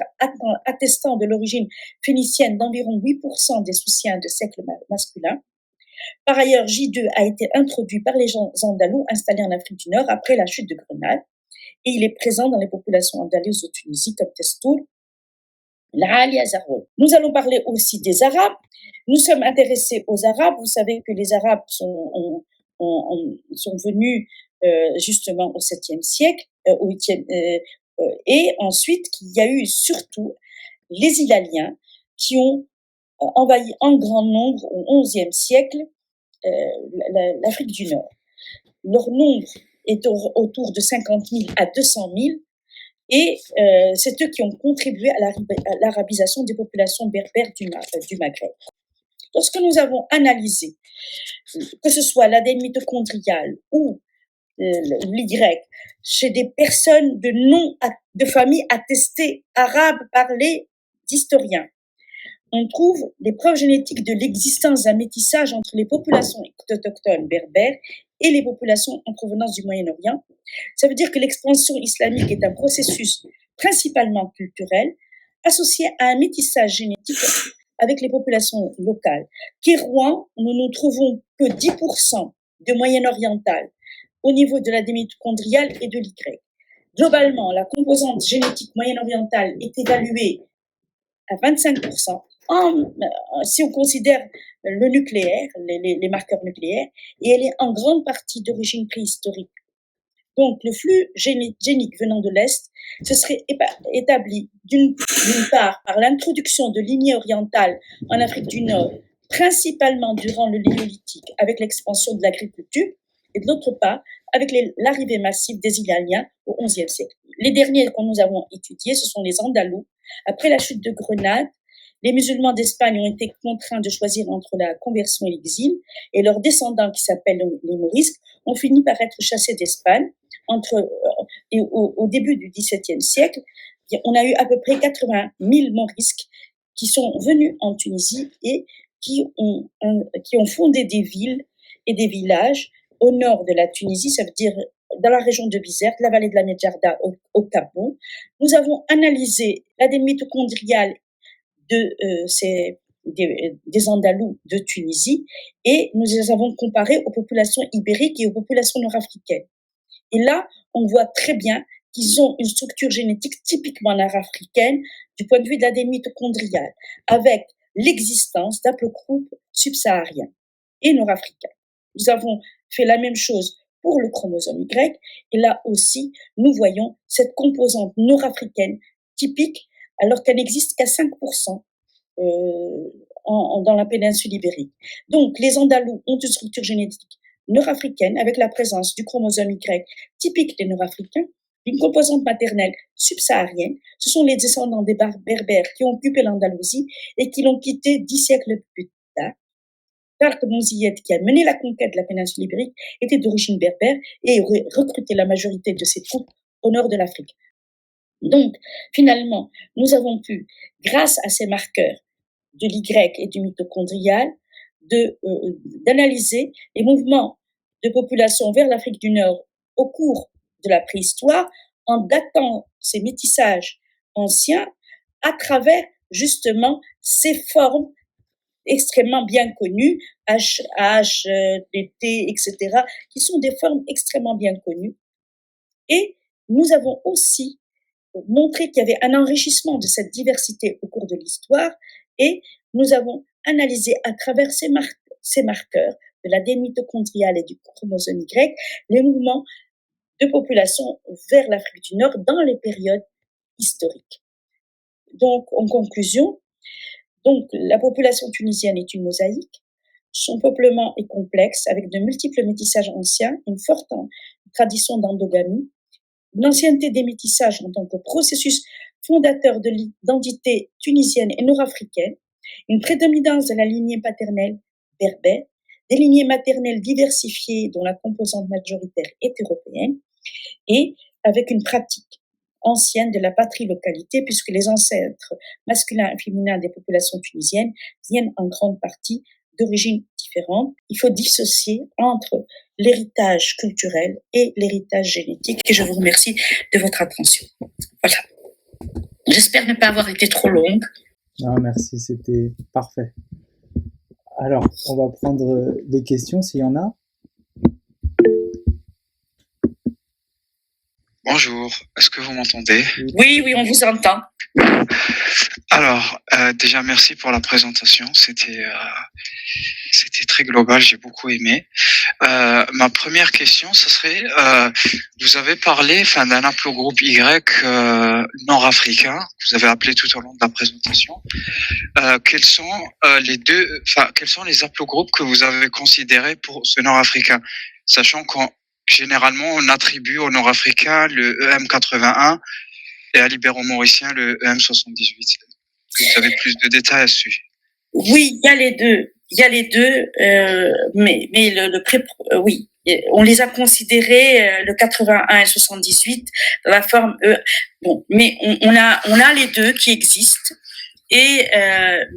Speaker 2: attestant de l'origine phénicienne d'environ 8% des Soussiens de siècle masculin. Par ailleurs, J2 a été introduit par les gens andalous installés en Afrique du Nord après la chute de Grenade et il est présent dans les populations andalouses de Tunisie comme Testour, l'Ali Azaroui. Nous allons parler aussi des Arabes. Nous sommes intéressés aux Arabes. Vous savez que les Arabes sont venus justement au 7e siècle, au 8e, et ensuite qu'il y a eu surtout les Ilaliens qui ont envahi en grand nombre au 11e siècle l'Afrique du Nord. Leur nombre est autour de 50 000 à 200 000 et c'est eux qui ont contribué à l'arabisation des populations berbères du Maghreb. Lorsque nous avons analysé, que ce soit l'ADN mitochondrial ou l'Y, chez des personnes de familles attestées arabes parlées d'historiens, on trouve des preuves génétiques de l'existence d'un métissage entre les populations autochtones berbères et les populations en provenance du Moyen-Orient. Ça veut dire que l'expansion islamique est un processus principalement culturel associé à un métissage génétique avec les populations locales. Kérouan, nous ne trouvons que 10% de moyenne orientale au niveau de la mitochondriale et de l'Y. Globalement, la composante génétique moyen-orientale est évaluée à 25%, si on considère le nucléaire, les marqueurs nucléaires, et elle est en grande partie d'origine préhistorique. Donc, le flux génique venant de l'Est se serait établi d'une part par l'introduction de lignées orientales en Afrique du Nord, principalement durant le Néolithique, avec l'expansion de l'agriculture, et de l'autre part, avec l'arrivée massive des Iraniens au XIe siècle. Les derniers que nous avons étudiés, ce sont les Andalous. Après la chute de Grenade, les musulmans d'Espagne ont été contraints de choisir entre la conversion et l'exil, et leurs descendants, qui s'appellent les Morisques, ont fini par être chassés d'Espagne. Au début du XVIIe siècle, on a eu à peu près 80 000 Morisques qui sont venus en Tunisie et qui ont fondé des villes et des villages au nord de la Tunisie, ça veut dire dans la région de Bizerte, la vallée de la Medjarda au Cap-Bon. Nous avons analysé l'ADN mitochondrial des Andalous de Tunisie et nous les avons comparés aux populations ibériques et aux populations nord-africaines. Et là, on voit très bien qu'ils ont une structure génétique typiquement nord-africaine du point de vue de l'ADN mitochondrial, avec l'existence d'haplogroupes subsahariens et nord-africains. Nous avons fait la même chose pour le chromosome Y, et là aussi, nous voyons cette composante nord-africaine typique, alors qu'elle n'existe qu'à 5% dans la péninsule ibérique. Donc, les Andalous ont une structure génétique nord-africaine avec la présence du chromosome Y typique des Nord-Africains, une composante maternelle subsaharienne. Ce sont les descendants des Berbères qui ont occupé l'Andalousie et qui l'ont quitté 10 siècles plus tard. Tark Mouziyed, qui a mené la conquête de la péninsule ibérique, était d'origine berbère et aurait recruté la majorité de ses troupes au nord de l'Afrique. Donc, finalement, nous avons pu, grâce à ces marqueurs de l'Y et du mitochondrial, d'analyser les mouvements de population vers l'Afrique du Nord au cours de la préhistoire en datant ces métissages anciens à travers justement ces formes extrêmement bien connues, HH, TT, etc., qui sont des formes extrêmement bien connues. Et nous avons aussi montré qu'il y avait un enrichissement de cette diversité au cours de l'histoire et nous avons analysé à travers ces marqueurs de l'ADN mitochondrial et du chromosome Y les mouvements de population vers l'Afrique du Nord dans les périodes historiques. Donc, en conclusion, la population tunisienne est une mosaïque. Son peuplement est complexe avec de multiples métissages anciens, une forte tradition d'endogamie, une ancienneté des métissages en tant que processus fondateur de l'identité tunisienne et nord-africaine, une prédominance de la lignée paternelle berbère, des lignées maternelles diversifiées dont la composante majoritaire est européenne, et avec une pratique ancienne de la patrie-localité, puisque les ancêtres masculins et féminins des populations tunisiennes viennent en grande partie d'origines différentes. Il faut dissocier entre l'héritage culturel et l'héritage génétique. Et je vous remercie de votre attention. Voilà. J'espère ne pas avoir été trop longue.
Speaker 1: Non, merci, c'était parfait. Alors, on va prendre les questions s'il y en a.
Speaker 3: Bonjour, est-ce que vous m'entendez?
Speaker 2: Oui, on vous entend.
Speaker 3: Alors, déjà merci pour la présentation, c'était très global, j'ai beaucoup aimé. Ma première question, ce serait, vous avez parlé d'un haplogroupe Y nord-africain, que vous avez appelé tout au long de la présentation. Quels sont les haplogroupes que vous avez considérés pour ce nord-africain, sachant généralement, on attribue au nord-africain le EM81 et à l'ibéro-mauricien le EM78. Vous avez plus de détails à ce sujet?
Speaker 2: Oui, il y a les deux, mais oui, on les a considérés le 81 et 78 dans la forme E. Bon, mais on a les deux qui existent et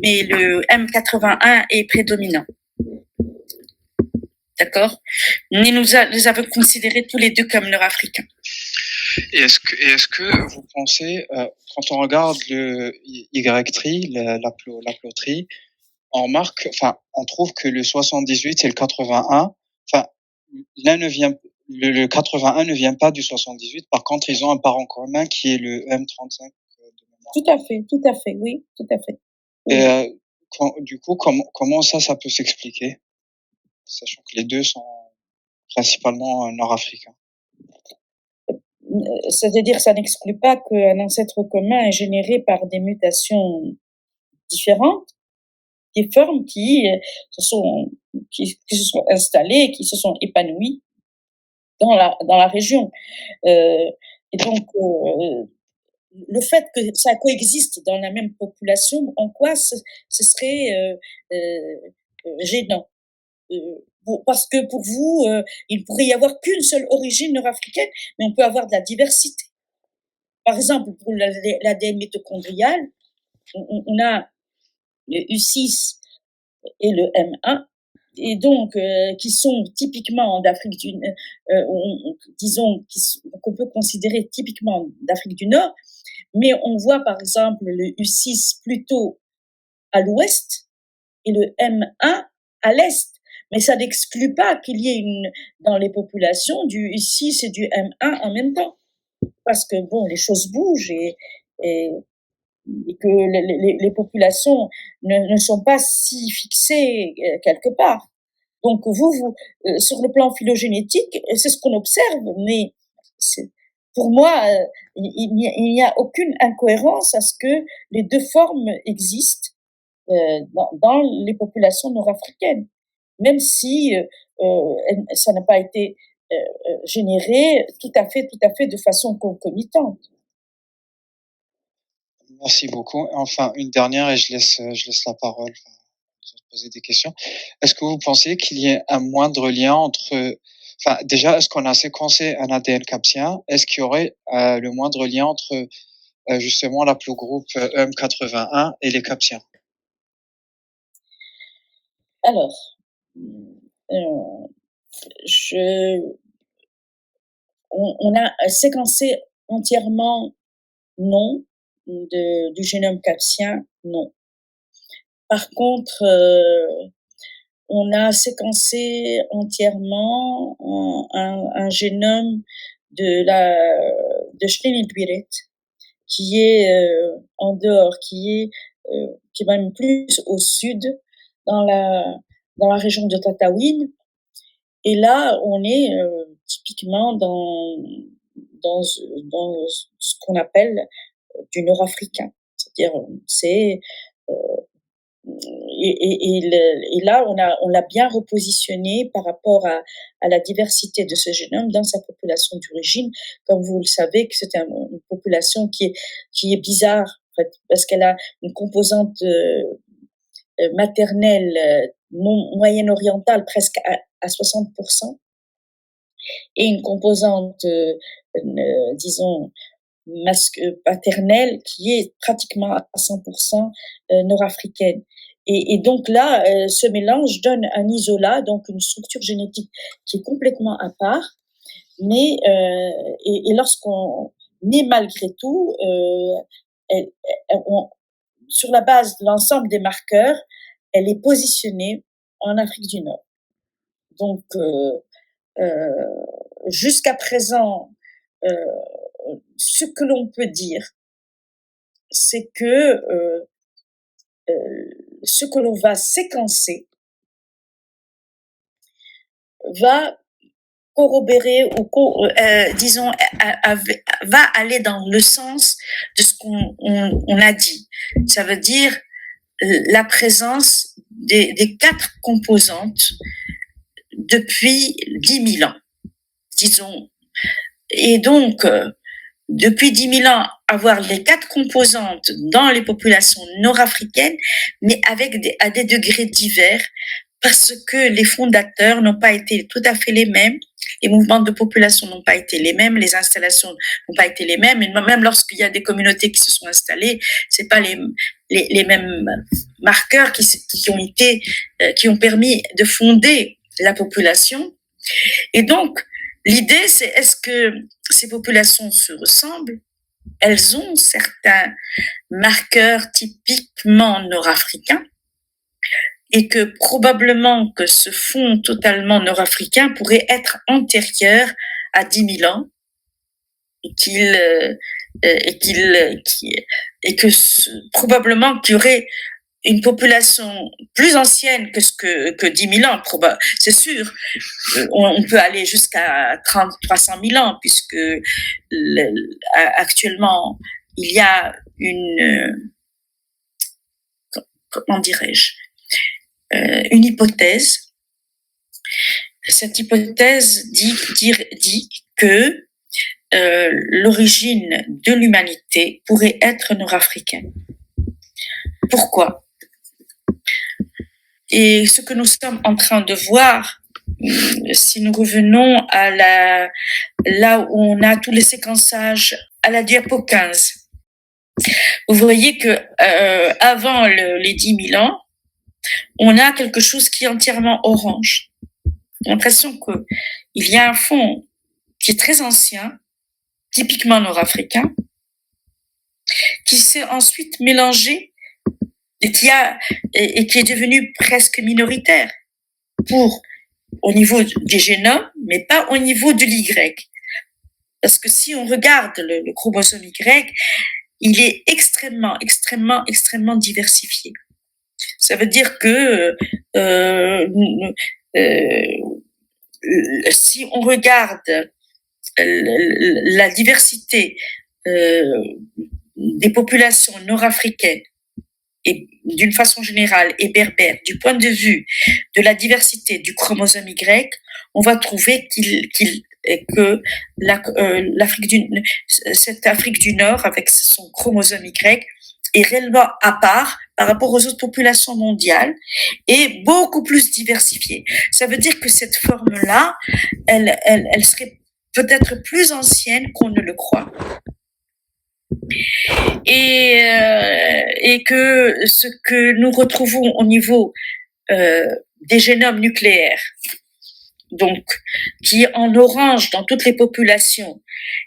Speaker 2: mais le M81 est prédominant. D'accord? Mais nous les avons considérés tous les deux comme nord-africains.
Speaker 3: Et est-ce que vous pensez, quand on regarde le Y-tri, l'haplotri, on trouve que le 78 et le 81, l'un ne vient le 81 ne vient pas du 78. Par contre, ils ont un parent commun qui est le M35 de mémoire.
Speaker 2: Tout à fait, oui, tout à fait. Oui.
Speaker 3: Et du coup, comment ça peut s'expliquer, sachant que les deux sont principalement nord-africains?
Speaker 2: C'est-à-dire, ça n'exclut pas qu'un ancêtre commun est généré par des mutations différentes, des formes qui se sont installées, qui se sont épanouies dans la région. Et donc, le fait que ça coexiste dans la même population, en quoi ce serait gênant? Parce que pour vous, il pourrait y avoir qu'une seule origine nord-africaine, mais on peut avoir de la diversité. Par exemple, pour l'ADN mitochondrial, on a le U6 et le M1, et donc qui sont typiquement d'Afrique du disons qu'on peut considérer typiquement d'Afrique du Nord, mais on voit par exemple le U6 plutôt à l'ouest et le M1 à l'est. Mais ça n'exclut pas qu'il y ait dans les populations du U6 et du M1 en même temps. Parce que bon, les choses bougent et que les populations ne sont pas si fixées quelque part. Donc vous sur le plan phylogénétique, c'est ce qu'on observe, mais pour moi, il n'y a aucune incohérence à ce que les deux formes existent dans les populations nord-africaines, même si ça n'a pas été généré tout à fait de façon concomitante.
Speaker 3: Merci beaucoup. Enfin, une dernière et je laisse la parole à poser des questions. Est-ce que vous pensez qu'il y ait un moindre lien entre, enfin, déjà, est-ce qu'on a séquencé un ADN capsien? Est-ce qu'il y aurait le moindre lien entre justement l'aplogroupe EM81 et les capsiens?
Speaker 2: Alors, on a séquencé entièrement, non, du génome capsien, non. Par contre, on a séquencé entièrement un génome de Schlein-Biret, qui est en dehors, qui est même plus au sud, dans la région de Tataouine. Et là, on est typiquement dans ce qu'on appelle du nord-africain. C'est-à-dire, et là, on l'a bien repositionné par rapport à la diversité de ce génome dans sa population d'origine. Comme vous le savez, que c'est une population qui est bizarre, en fait, parce qu'elle a une composante maternelle moyenne-orientale presque à 60%, et une composante, disons, paternelle qui est pratiquement à 100% nord-africaine. Et donc là, ce mélange donne un isolat, donc une structure génétique qui est complètement à part, mais et lorsqu'on met malgré tout, sur la base de l'ensemble des marqueurs, elle est positionnée en Afrique du Nord. Donc jusqu'à présent, ce que l'on peut dire, c'est que ce que l'on va séquencer va corroborer ou disons va aller dans le sens de ce qu'on a dit. Ça veut dire la présence des 4 composantes depuis 10 000 ans, disons. Et donc, depuis 10 000 ans, avoir les 4 composantes dans les populations nord-africaines, mais à des degrés divers, parce que les fondateurs n'ont pas été tout à fait les mêmes, les mouvements de population n'ont pas été les mêmes, les installations n'ont pas été les mêmes, et même lorsqu'il y a des communautés qui se sont installées, c'est pas les mêmes marqueurs qui ont permis de fonder la population. Et donc, l'idée, c'est est-ce que ces populations se ressemblent? Elles ont certains marqueurs typiquement nord-africains, et que probablement que ce fond totalement nord-africain pourrait être antérieur à 10 000 ans et probablement qu'il y aurait une population plus ancienne que 10 000 ans, c'est sûr. On peut aller jusqu'à 300 000 ans, puisque actuellement, il y a comment dirais-je, une hypothèse. Cette hypothèse dit que l'origine de l'humanité pourrait être nord-africaine. Pourquoi ? Et ce que nous sommes en train de voir, si nous revenons à là où on a tous les séquençages, à la diapo 15, vous voyez que avant les 10 000 ans, on a quelque chose qui est entièrement orange. J'ai l'impression qu'il y a un fond qui est très ancien, typiquement nord-africain, qui s'est ensuite mélangé et qui est devenu presque minoritaire au niveau des génomes, mais pas au niveau de l'Y. Parce que si on regarde le chromosome Y, il est extrêmement, extrêmement, extrêmement diversifié. Ça veut dire que si on regarde la diversité des populations nord-africaines et d'une façon générale et berbères, du point de vue de la diversité du chromosome Y, on va trouver que cette Afrique du Nord, avec son chromosome Y, est réellement à part par rapport aux autres populations mondiales et beaucoup plus diversifiée. Ça veut dire que cette forme-là, elle serait peut-être plus ancienne qu'on ne le croit. Et que ce que nous retrouvons au niveau des génomes nucléaires, donc qui est en orange dans toutes les populations,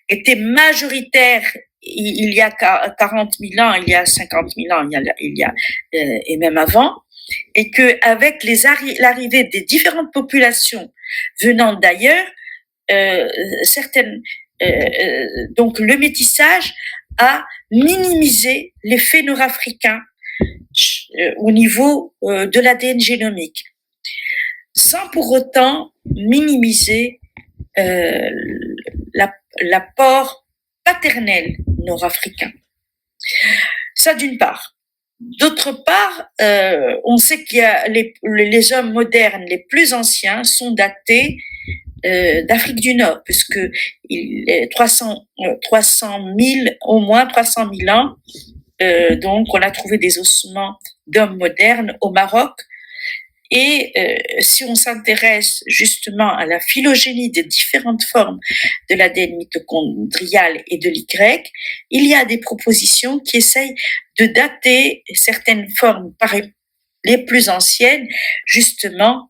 Speaker 2: était majoritaire il y a 40 000 ans, il y a 50 000 ans, et même avant, et que avec l'arrivée des différentes populations venant d'ailleurs, donc le métissage a minimisé l'effet nord-africain au niveau de l'ADN génomique, sans pour autant minimiser l'apport paternel nord-africain. Ça d'une part. D'autre part, on sait qu'il y a les hommes modernes les plus anciens sont datés d'Afrique du Nord, puisque il est 300 000, au moins 300 000 ans. Donc, on a trouvé des ossements d'hommes modernes au Maroc. Et si on s'intéresse justement à la phylogénie des différentes formes de l'ADN mitochondrial et de l'Y, il y a des propositions qui essayent de dater certaines formes les plus anciennes, justement,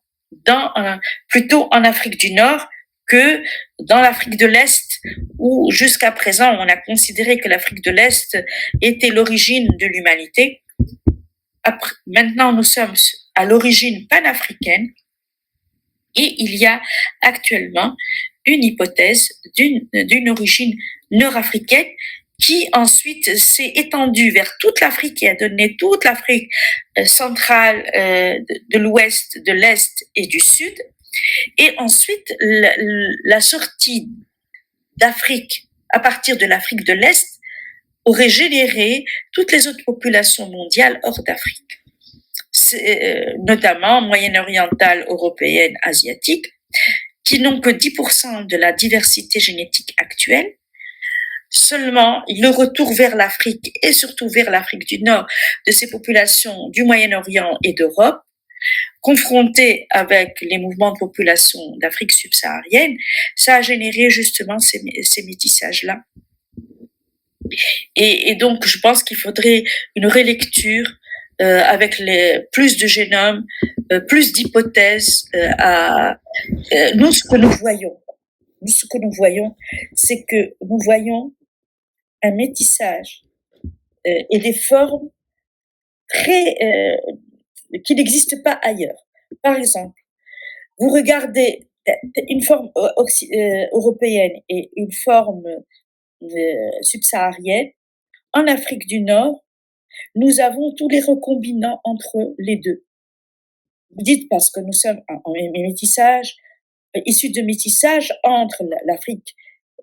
Speaker 2: plutôt en Afrique du Nord que dans l'Afrique de l'Est, où jusqu'à présent on a considéré que l'Afrique de l'Est était l'origine de l'humanité. Maintenant nous sommes à l'origine panafricaine et il y a actuellement une hypothèse d'une origine nord-africaine qui ensuite s'est étendue vers toute l'Afrique et a donné toute l'Afrique centrale, de l'Ouest, de l'Est et du Sud. Et ensuite, la sortie d'Afrique à partir de l'Afrique de l'Est aurait généré toutes les autres populations mondiales hors d'Afrique, notamment moyen-orientale, européenne, asiatique, qui n'ont que 10% de la diversité génétique actuelle. Seulement, le retour vers l'Afrique et surtout vers l'Afrique du Nord de ces populations du Moyen-Orient et d'Europe, confrontées avec les mouvements de population d'Afrique subsaharienne, ça a généré justement ces métissages-là. Et donc, je pense qu'il faudrait une relecture avec plus de génomes, plus d'hypothèses. Nous, ce que nous voyons, c'est que nous voyons un métissage et des formes très qui n'existe pas ailleurs. Par exemple, vous regardez une forme européenne et une forme subsaharienne. En Afrique du Nord, nous avons tous les recombinants entre les deux. Vous dites parce que nous sommes en métissage, issus de métissage entre l'Afrique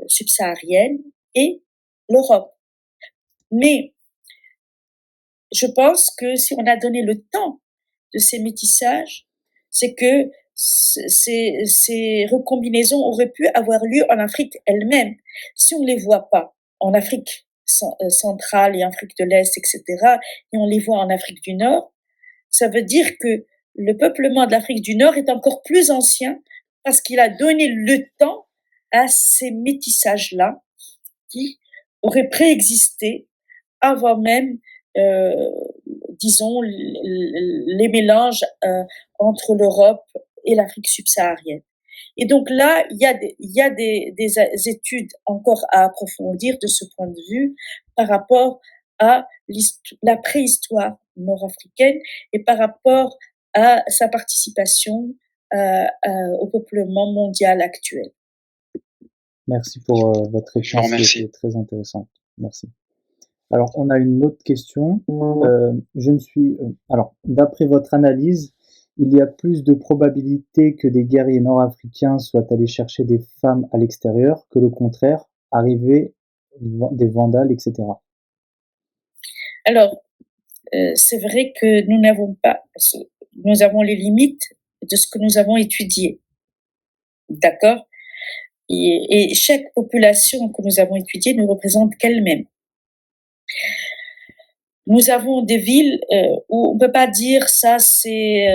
Speaker 2: subsaharienne et l'Europe. Mais je pense que si on a donné le temps de ces métissages, c'est que ces recombinaisons auraient pu avoir lieu en Afrique elle-même. Si on ne les voit pas en Afrique centrale et Afrique de l'Est, etc., et on les voit en Afrique du Nord, ça veut dire que le peuplement de l'Afrique du Nord est encore plus ancien parce qu'il a donné le temps à ces métissages-là qui auraient préexisté avant même, disons, les mélanges entre l'Europe et l'Afrique subsaharienne. Et donc là, il y a des études encore à approfondir de ce point de vue par rapport à la préhistoire nord-africaine et par rapport à sa participation au peuplement mondial actuel.
Speaker 1: Merci pour votre réponse qui est très intéressante. Merci. Alors, on a une autre question. Alors, d'après votre analyse, il y a plus de probabilité que des guerriers nord-africains soient allés chercher des femmes à l'extérieur que le contraire, arriver des Vandales, etc.
Speaker 2: Alors, c'est vrai que nous avons les limites de ce que nous avons étudié. D'accord? Et chaque population que nous avons étudiée ne représente qu'elle-même. Nous avons des villes où on peut pas dire ça c'est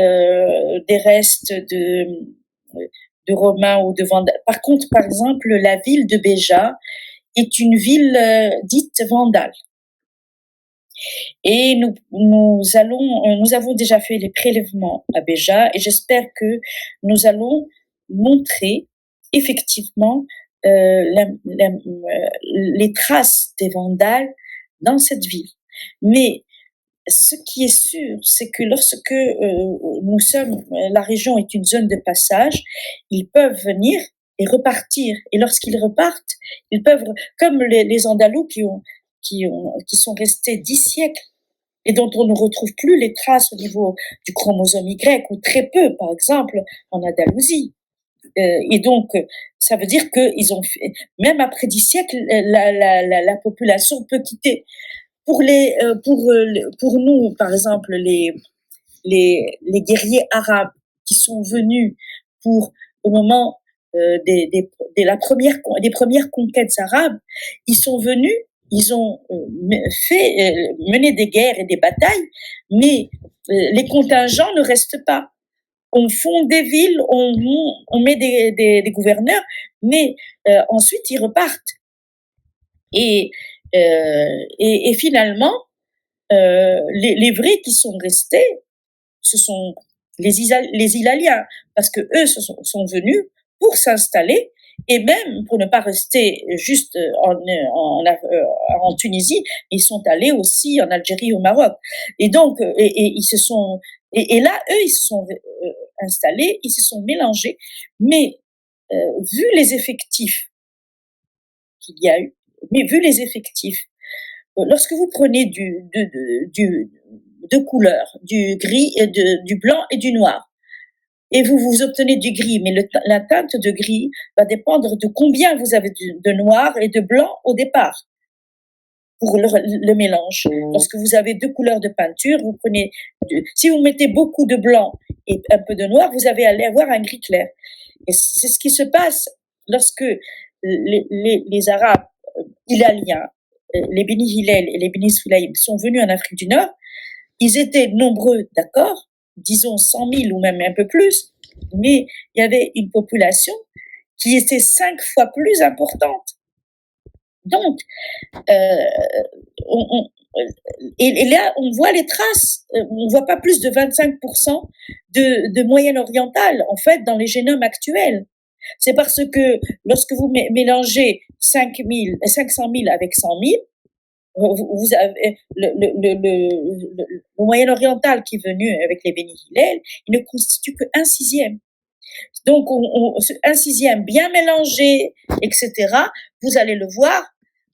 Speaker 2: des restes de Romains ou de Vandales. Par contre, par exemple, la ville de Béja est une ville dite vandale. Et nous avons déjà fait les prélèvements à Béja et j'espère que nous allons montrer effectivement les traces des Vandales dans cette ville. Mais ce qui est sûr, c'est que lorsque la région est une zone de passage, ils peuvent venir et repartir. Et lorsqu'ils repartent, ils peuvent, comme les Andalous qui sont restés 10 siècles et dont on ne retrouve plus les traces au niveau du chromosome Y, ou très peu, par exemple, en Andalousie. Et donc, ça veut dire que même après 10 siècles, la population peut quitter. Pour nous, par exemple, les guerriers arabes qui sont venus au moment des premières conquêtes arabes, ils sont venus, ils ont mené des guerres et des batailles, mais les contingents ne restent pas. On fonde des villes, on met des gouverneurs, mais ensuite ils repartent. Et finalement, les vrais qui sont restés, ce sont les Ilaliens, parce que eux sont venus pour s'installer et même pour ne pas rester juste en Tunisie, ils sont allés aussi en Algérie, au Maroc. Et donc, et là, eux, ils se sont installés, ils se sont mélangés, mais vu les effectifs qu'il y a eu, lorsque vous prenez deux couleurs, du gris, du blanc et du noir, et vous obtenez du gris, mais la teinte de gris va dépendre de combien vous avez de noir et de blanc au départ pour le mélange. Lorsque vous avez deux couleurs de peinture, si vous mettez beaucoup de blanc et un peu de noir, vous allez avoir un gris clair. Et c'est ce qui se passe lorsque les Arabes hilaliens, les Beni Hillel et les Beni Sulaim sont venus en Afrique du Nord. Ils étaient nombreux, d'accord, disons 100 000 ou même un peu plus, mais il y avait une population qui était 5 fois plus importante. Donc, et là, on voit les traces, on voit pas plus de 25% de moyenne orientale, en fait, dans les génomes actuels. C'est parce que lorsque vous mélangez 500 000 avec 100 000, vous avez le Moyen-Oriental qui est venu avec les Beni Hillel, il ne constitue qu'un sixième. Donc, un sixième bien mélangé, etc., vous allez le voir,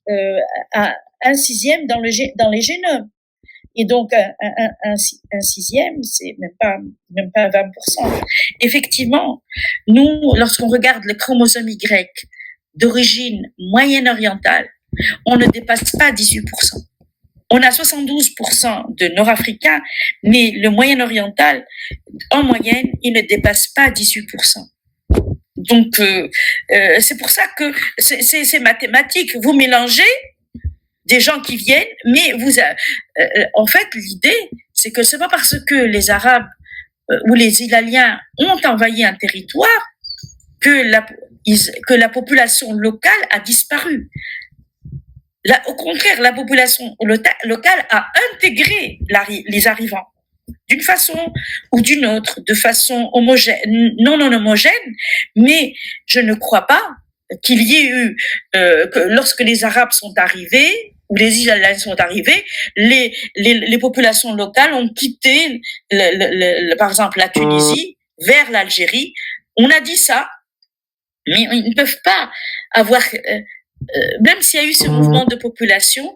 Speaker 2: un sixième dans les génomes. Et donc, un sixième, c'est même pas 20%. Effectivement, nous, lorsqu'on regarde le chromosome Y d'origine moyenne-orientale, on ne dépasse pas 18%. On a 72% de Nord-Africains, mais le moyen-oriental, en moyenne, il ne dépasse pas 18%. Donc, c'est pour ça que c'est mathématique. Vous mélangez des gens qui viennent, mais en fait, l'idée, c'est que c'est pas parce que les Arabes ou les Ilaliens ont envahi un territoire que la population locale a disparu. Au contraire, la population locale a intégré les arrivants d'une façon ou d'une autre, de façon homogène, non homogène, mais je ne crois pas qu'il y ait eu, que lorsque les Arabes sont arrivés, ou les Israéliens sont arrivés, les populations locales ont quitté, par exemple, la Tunisie vers l'Algérie. On a dit ça, mais ils ne peuvent pas avoir... même s'il y a eu ce mouvement de population,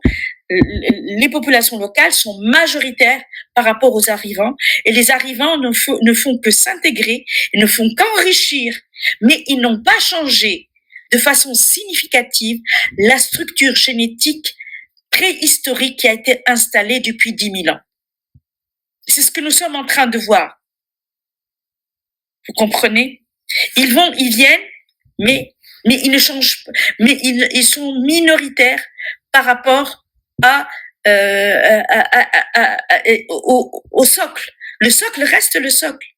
Speaker 2: les populations locales sont majoritaires par rapport aux arrivants, et les arrivants ne font que s'intégrer, ils ne font qu'enrichir, mais ils n'ont pas changé de façon significative la structure génétique préhistorique qui a été installée depuis 10 000 ans. C'est ce que nous sommes en train de voir. Vous comprenez? Ils viennent, mais ils ne changent pas, mais ils sont minoritaires par rapport au socle. Le socle reste le socle.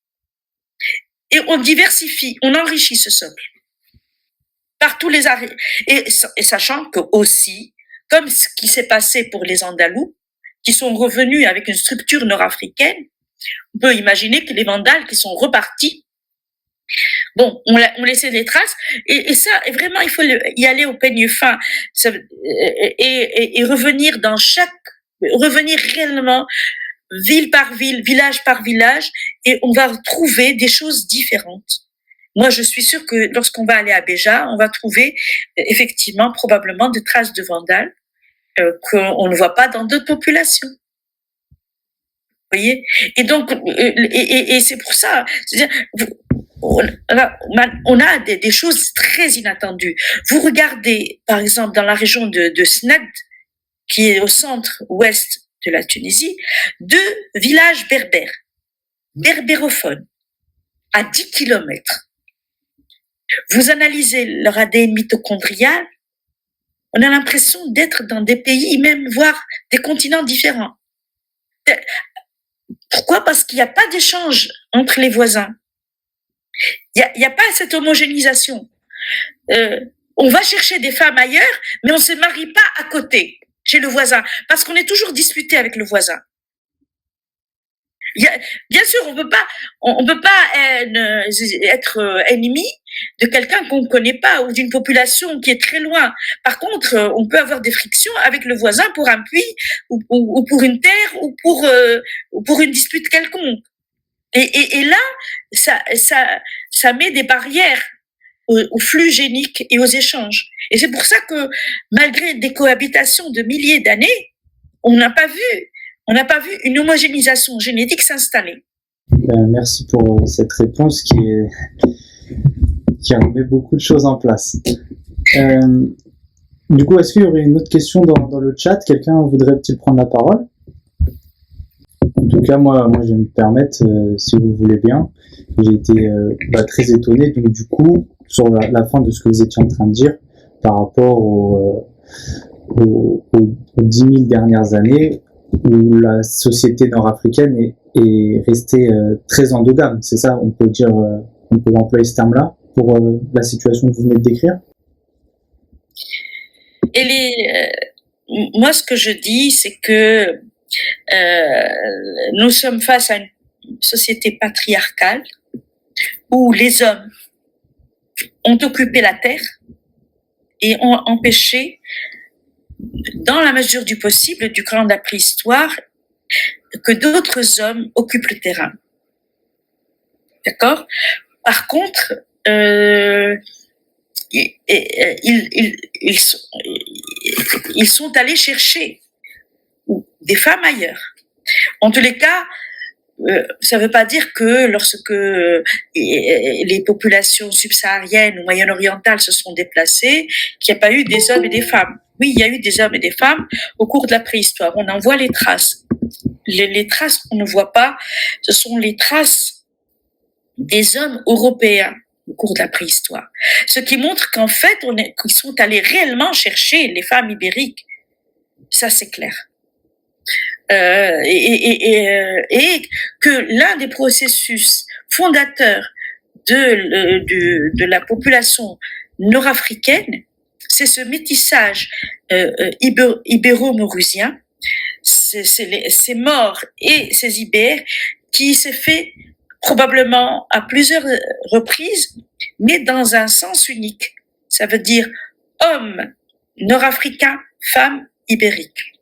Speaker 2: Et on diversifie, on enrichit ce socle. Par tous les arrêts. Et sachant que aussi, comme ce qui s'est passé pour les Andalous, qui sont revenus avec une structure nord-africaine, on peut imaginer que les Vandales qui sont repartis, bon, on laissait des traces, et ça, et vraiment, il faut y aller au peigne fin, et revenir revenir réellement, ville par ville, village par village, et on va trouver des choses différentes. Moi, je suis sûre que lorsqu'on va aller à Béja, on va trouver effectivement probablement des traces de Vandales qu'on ne voit pas dans d'autres populations. Vous voyez? Et donc, et c'est pour ça, c'est-à-dire, on a des choses très inattendues. Vous regardez, par exemple, dans la région de Sned, qui est au centre-ouest de la Tunisie, 2 villages berbérophones, à 10 kilomètres. Vous analysez leur ADN mitochondrial, on a l'impression d'être dans des pays, même voire des continents différents. Pourquoi? Parce qu'il n'y a pas d'échange entre les voisins. Il n'y a pas cette homogénéisation. On va chercher des femmes ailleurs, mais on ne se marie pas à côté, chez le voisin, parce qu'on est toujours disputé avec le voisin. Bien sûr, on peut pas être ennemi de quelqu'un qu'on ne connaît pas ou d'une population qui est très loin. Par contre, on peut avoir des frictions avec le voisin pour un puits ou pour une terre ou pour une dispute quelconque. Et là, ça met des barrières au flux génique et aux échanges. Et c'est pour ça que malgré des cohabitations de milliers d'années, on n'a pas vu une homogénéisation génétique s'installer.
Speaker 1: Merci pour cette réponse qui remet beaucoup de choses en place. Du coup, est-ce qu'il y aurait une autre question dans le chat? Quelqu'un voudrait-il prendre la parole? En tout cas, moi, je vais me permettre, si vous voulez bien. J'ai été très étonné, donc du coup, sur la fin de ce que vous étiez en train de dire, par rapport aux 10 000 dernières années, où la société nord-africaine est restée très endogame. C'est ça, on peut employer ce terme-là pour la situation que vous venez de décrire?
Speaker 2: Moi, ce que je dis, c'est que nous sommes face à une société patriarcale où les hommes ont occupé la terre et ont empêché dans la mesure du possible, du camp de la préhistoire, que d'autres hommes occupent le terrain. D'accord? Par contre, ils sont allés chercher des femmes ailleurs. En tous les cas, ça ne veut pas dire que lorsque les populations subsahariennes ou moyen-orientales se sont déplacées, qu'il n'y a pas eu des hommes et des femmes. Oui, il y a eu des hommes et des femmes au cours de la préhistoire. On en voit les traces. Les traces qu'on ne voit pas, ce sont les traces des hommes européens au cours de la préhistoire. Ce qui montre qu'en fait, qu'ils sont allés réellement chercher les femmes ibériques. Ça, c'est clair. Et que l'un des processus fondateurs de la population nord-africaine, c'est ce métissage ibéro-maurusien, ces Maures et ces Ibères qui s'est fait probablement à plusieurs reprises, mais dans un sens unique. Ça veut dire homme nord-africain, femme ibérique.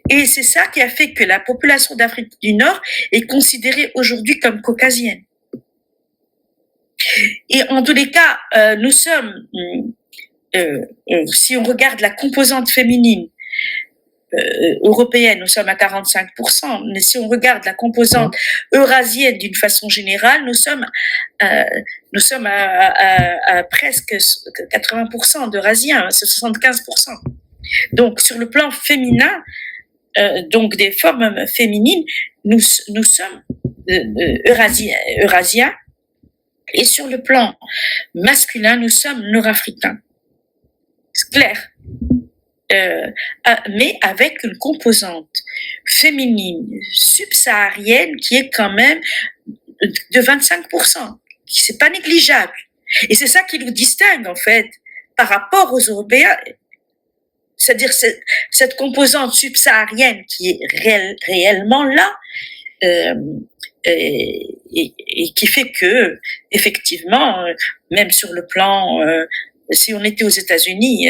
Speaker 2: Et c'est ça qui a fait que la population d'Afrique du Nord est considérée aujourd'hui comme caucasienne. Et en tous les cas, nous sommes, si on regarde la composante féminine européenne, nous sommes à 45%, mais si on regarde la composante eurasienne d'une façon générale, nous sommes à presque 80% d'Eurasiens, c'est 75%. Donc, sur le plan féminin, donc des formes féminines, nous sommes eurasiens, et sur le plan masculin, nous sommes nord-africains. C'est clair. Mais avec une composante féminine subsaharienne qui est quand même de 25%, c'est pas négligeable. Et c'est ça qui nous distingue en fait par rapport aux Européens. C'est-à-dire cette composante subsaharienne qui est réellement là et qui fait que effectivement, même sur le plan, si on était aux États-Unis,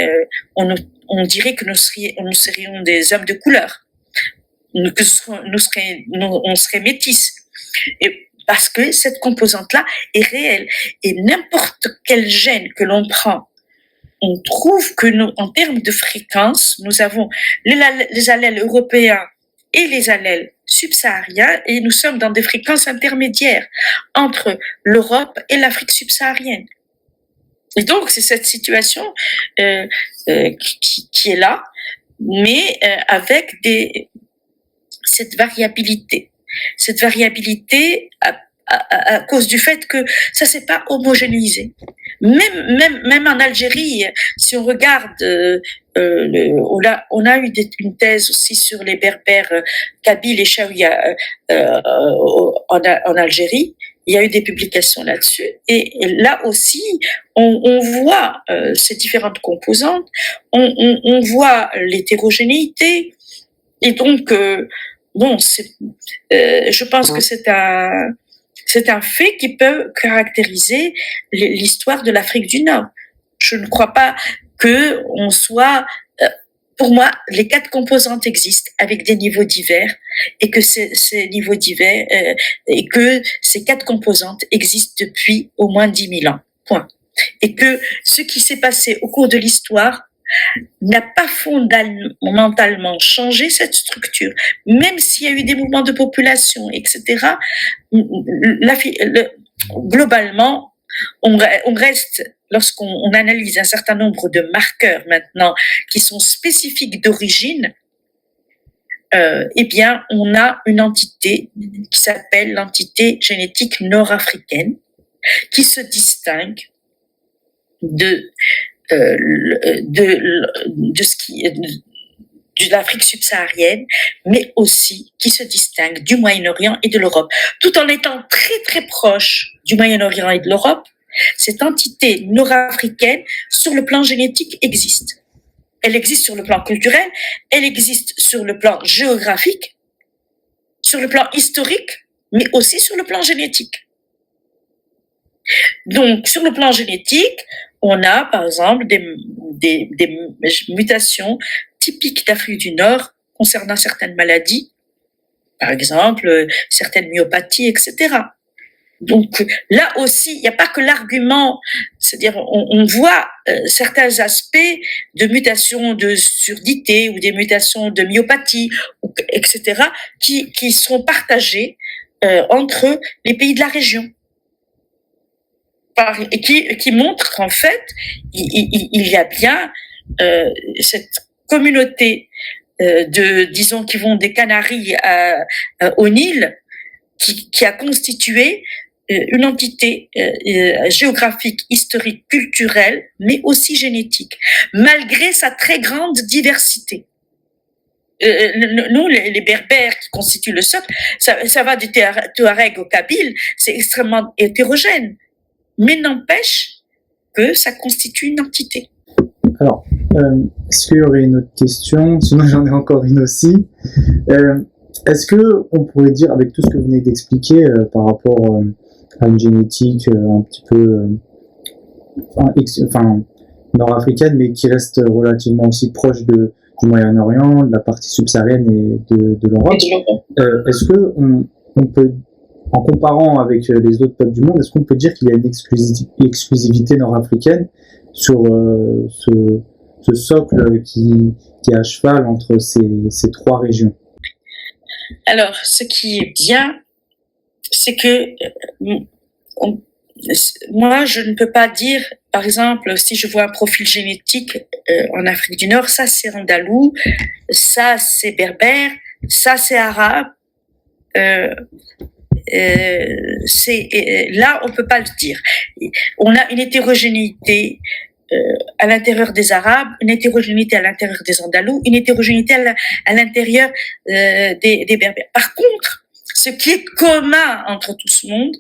Speaker 2: on dirait que nous serions des hommes de couleur, on serait métis. Et parce que cette composante-là est réelle. Et n'importe quel gène que l'on prend, on trouve que en termes de fréquence, nous avons les allèles européens et les allèles subsahariens, et nous sommes dans des fréquences intermédiaires entre l'Europe et l'Afrique subsaharienne. Et donc, c'est cette situation qui est là, mais avec cette variabilité. Cette variabilité à cause du fait que ça s'est pas homogénéisé. Même en Algérie, si on regarde, on a eu une thèse aussi sur les Berbères, Kabyles et Chaouia en Algérie. Il y a eu des publications là-dessus. Et là aussi, on voit ces différentes composantes, on voit l'hétérogénéité. Et donc, bon, je pense que c'est un fait qui peut caractériser l'histoire de l'Afrique du Nord. Je ne crois pas que on soit, pour moi, les 4 composantes existent avec des niveaux divers et que ces niveaux divers et que ces 4 composantes existent depuis au moins 10 000 ans. Point. Et que ce qui s'est passé au cours de l'histoire n'a pas fondamentalement changé cette structure, même s'il y a eu des mouvements de population, etc. Globalement, on reste, lorsqu'on analyse un certain nombre de marqueurs maintenant qui sont spécifiques d'origine, eh bien, on a une entité qui s'appelle l'entité génétique nord-africaine, qui se distingue de l'Afrique subsaharienne, mais aussi qui se distingue du Moyen-Orient et de l'Europe. Tout en étant très très proche du Moyen-Orient et de l'Europe, cette entité nord-africaine, sur le plan génétique, existe. Elle existe sur le plan culturel, elle existe sur le plan géographique, sur le plan historique, mais aussi sur le plan génétique. Donc, sur le plan génétique, on a, par exemple, des mutations typiques d'Afrique du Nord concernant certaines maladies, par exemple certaines myopathies, etc. Donc là aussi, il n'y a pas que l'argument, c'est-à-dire on voit certains aspects de mutation de surdité ou des mutations de myopathie, etc., qui sont partagés entre les pays de la région. Et qui montrent qu'en fait, il y a bien cette communauté disons, qui vont des Canaries au Nil, qui a constitué une entité géographique, historique, culturelle, mais aussi génétique, malgré sa très grande diversité. Nous, les Berbères qui constituent le socle, ça va du Touareg au Kabyle, c'est extrêmement hétérogène, mais n'empêche que ça constitue une entité.
Speaker 1: Alors, est-ce qu'il y aurait une autre question? Sinon, j'en ai encore une aussi. Est-ce que on pourrait dire, avec tout ce que vous venez d'expliquer par rapport à une génétique un petit peu nord-africaine, mais qui reste relativement aussi proche du Moyen-Orient, de la partie subsaharienne et de l'Europe, est-ce que on peut, en comparant avec les autres peuples du monde, est-ce qu'on peut dire qu'il y a une exclusivité nord-africaine sur ce socle qui est à cheval entre ces trois régions?
Speaker 2: Alors, ce qui est bien, c'est que moi, je ne peux pas dire, par exemple, si je vois un profil génétique en Afrique du Nord, ça c'est andalou, ça c'est berbère, ça c'est arabe. Là, on peut pas le dire. On a une hétérogénéité à l'intérieur des Arabes, une hétérogénéité à l'intérieur des Andalous, une hétérogénéité à l'intérieur des Berbères. Par contre, ce qui est commun entre tout ce monde,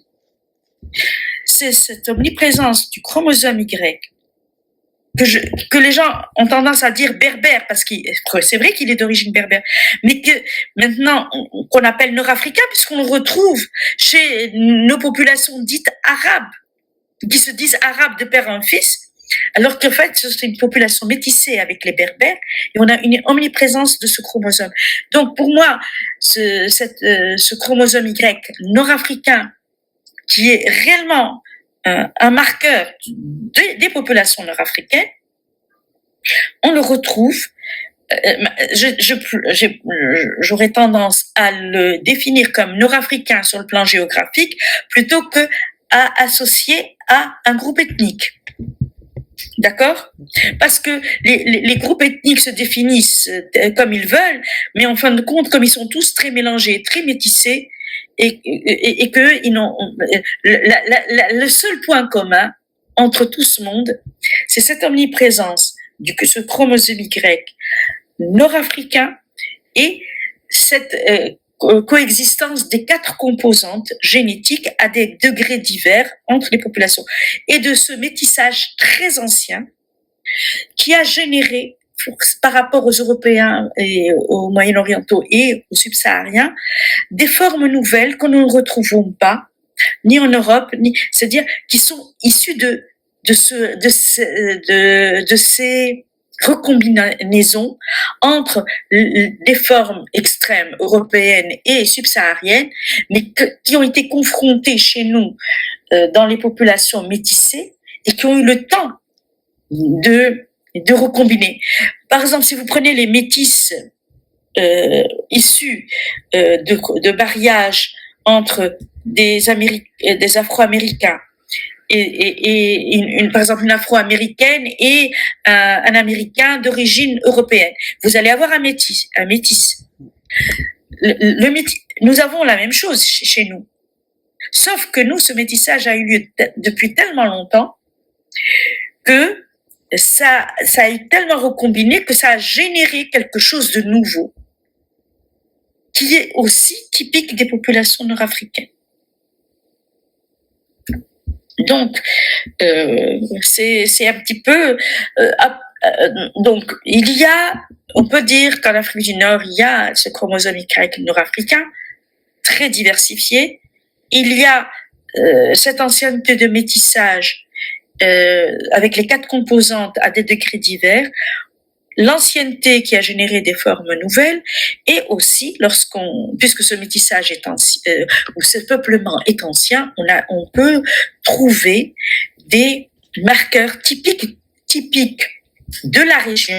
Speaker 2: c'est cette omniprésence du chromosome Y, que les gens ont tendance à dire berbère, parce que c'est vrai qu'il est d'origine berbère, mais que maintenant, qu'on appelle nord-africain, puisqu'on le retrouve chez nos populations dites arabes, qui se disent arabes de père en fils, alors qu'en fait, c'est une population métissée avec les berbères, et on a une omniprésence de ce chromosome. Donc, pour moi, ce chromosome Y nord-africain, qui est réellement un marqueur des populations nord-africaines, on le retrouve. J'aurais tendance à le définir comme nord-africain sur le plan géographique, plutôt que à associer à un groupe ethnique. D'accord? Parce que les groupes ethniques se définissent comme ils veulent, mais en fin de compte, comme ils sont tous très mélangés, très métissés, et que ils n'ont, le seul point commun entre tout ce monde, c'est cette omniprésence ce chromosome Y nord-africain et cette coexistence des 4 composantes génétiques à des degrés divers entre les populations, et de ce métissage très ancien qui a généré, par rapport aux Européens et aux Moyen-Orientaux et aux Subsahariens, des formes nouvelles que nous ne retrouvons pas ni en Europe, c'est-à-dire qui sont issues de ces recombinaisons entre les formes extrêmes européennes et subsahariennes, mais qui ont été confrontées chez nous dans les populations métissées et qui ont eu le temps de recombiner. Par exemple, si vous prenez les métis issus de mariages entre des Afro-Américains et par exemple une Afro-Américaine et un Américain d'origine européenne, vous allez avoir un métis. Nous avons la même chose chez nous. Sauf que nous, ce métissage a eu lieu depuis tellement longtemps que ça a été tellement recombiné que ça a généré quelque chose de nouveau qui est aussi typique des populations nord-africaines. Donc, c'est un petit peu... donc, on peut dire qu'en Afrique du Nord, il y a ce chromosome Y nord-africain, très diversifié. Il y a cette ancienneté de métissage avec les 4 composantes à des degrés divers. l'ancienneté qui a généré des formes nouvelles, et aussi puisque ce métissage est ancien, ou ce peuplement est ancien, on peut trouver des marqueurs typiques de la région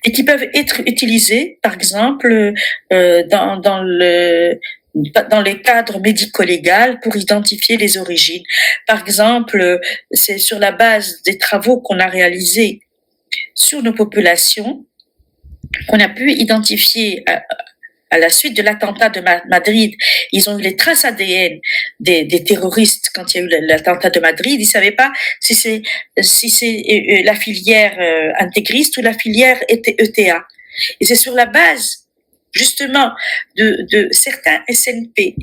Speaker 2: et qui peuvent être utilisés, par exemple, dans les cadres médico-légaux pour identifier les origines. Par exemple, c'est sur la base des travaux qu'on a réalisés sur nos populations qu'on a pu identifier à la suite de l'attentat de Madrid. Ils ont eu les traces ADN des terroristes quand il y a eu l'attentat de Madrid. Ils ne savaient pas si c'est la filière intégriste ou la filière ETA. Et c'est sur la base justement de certains SNP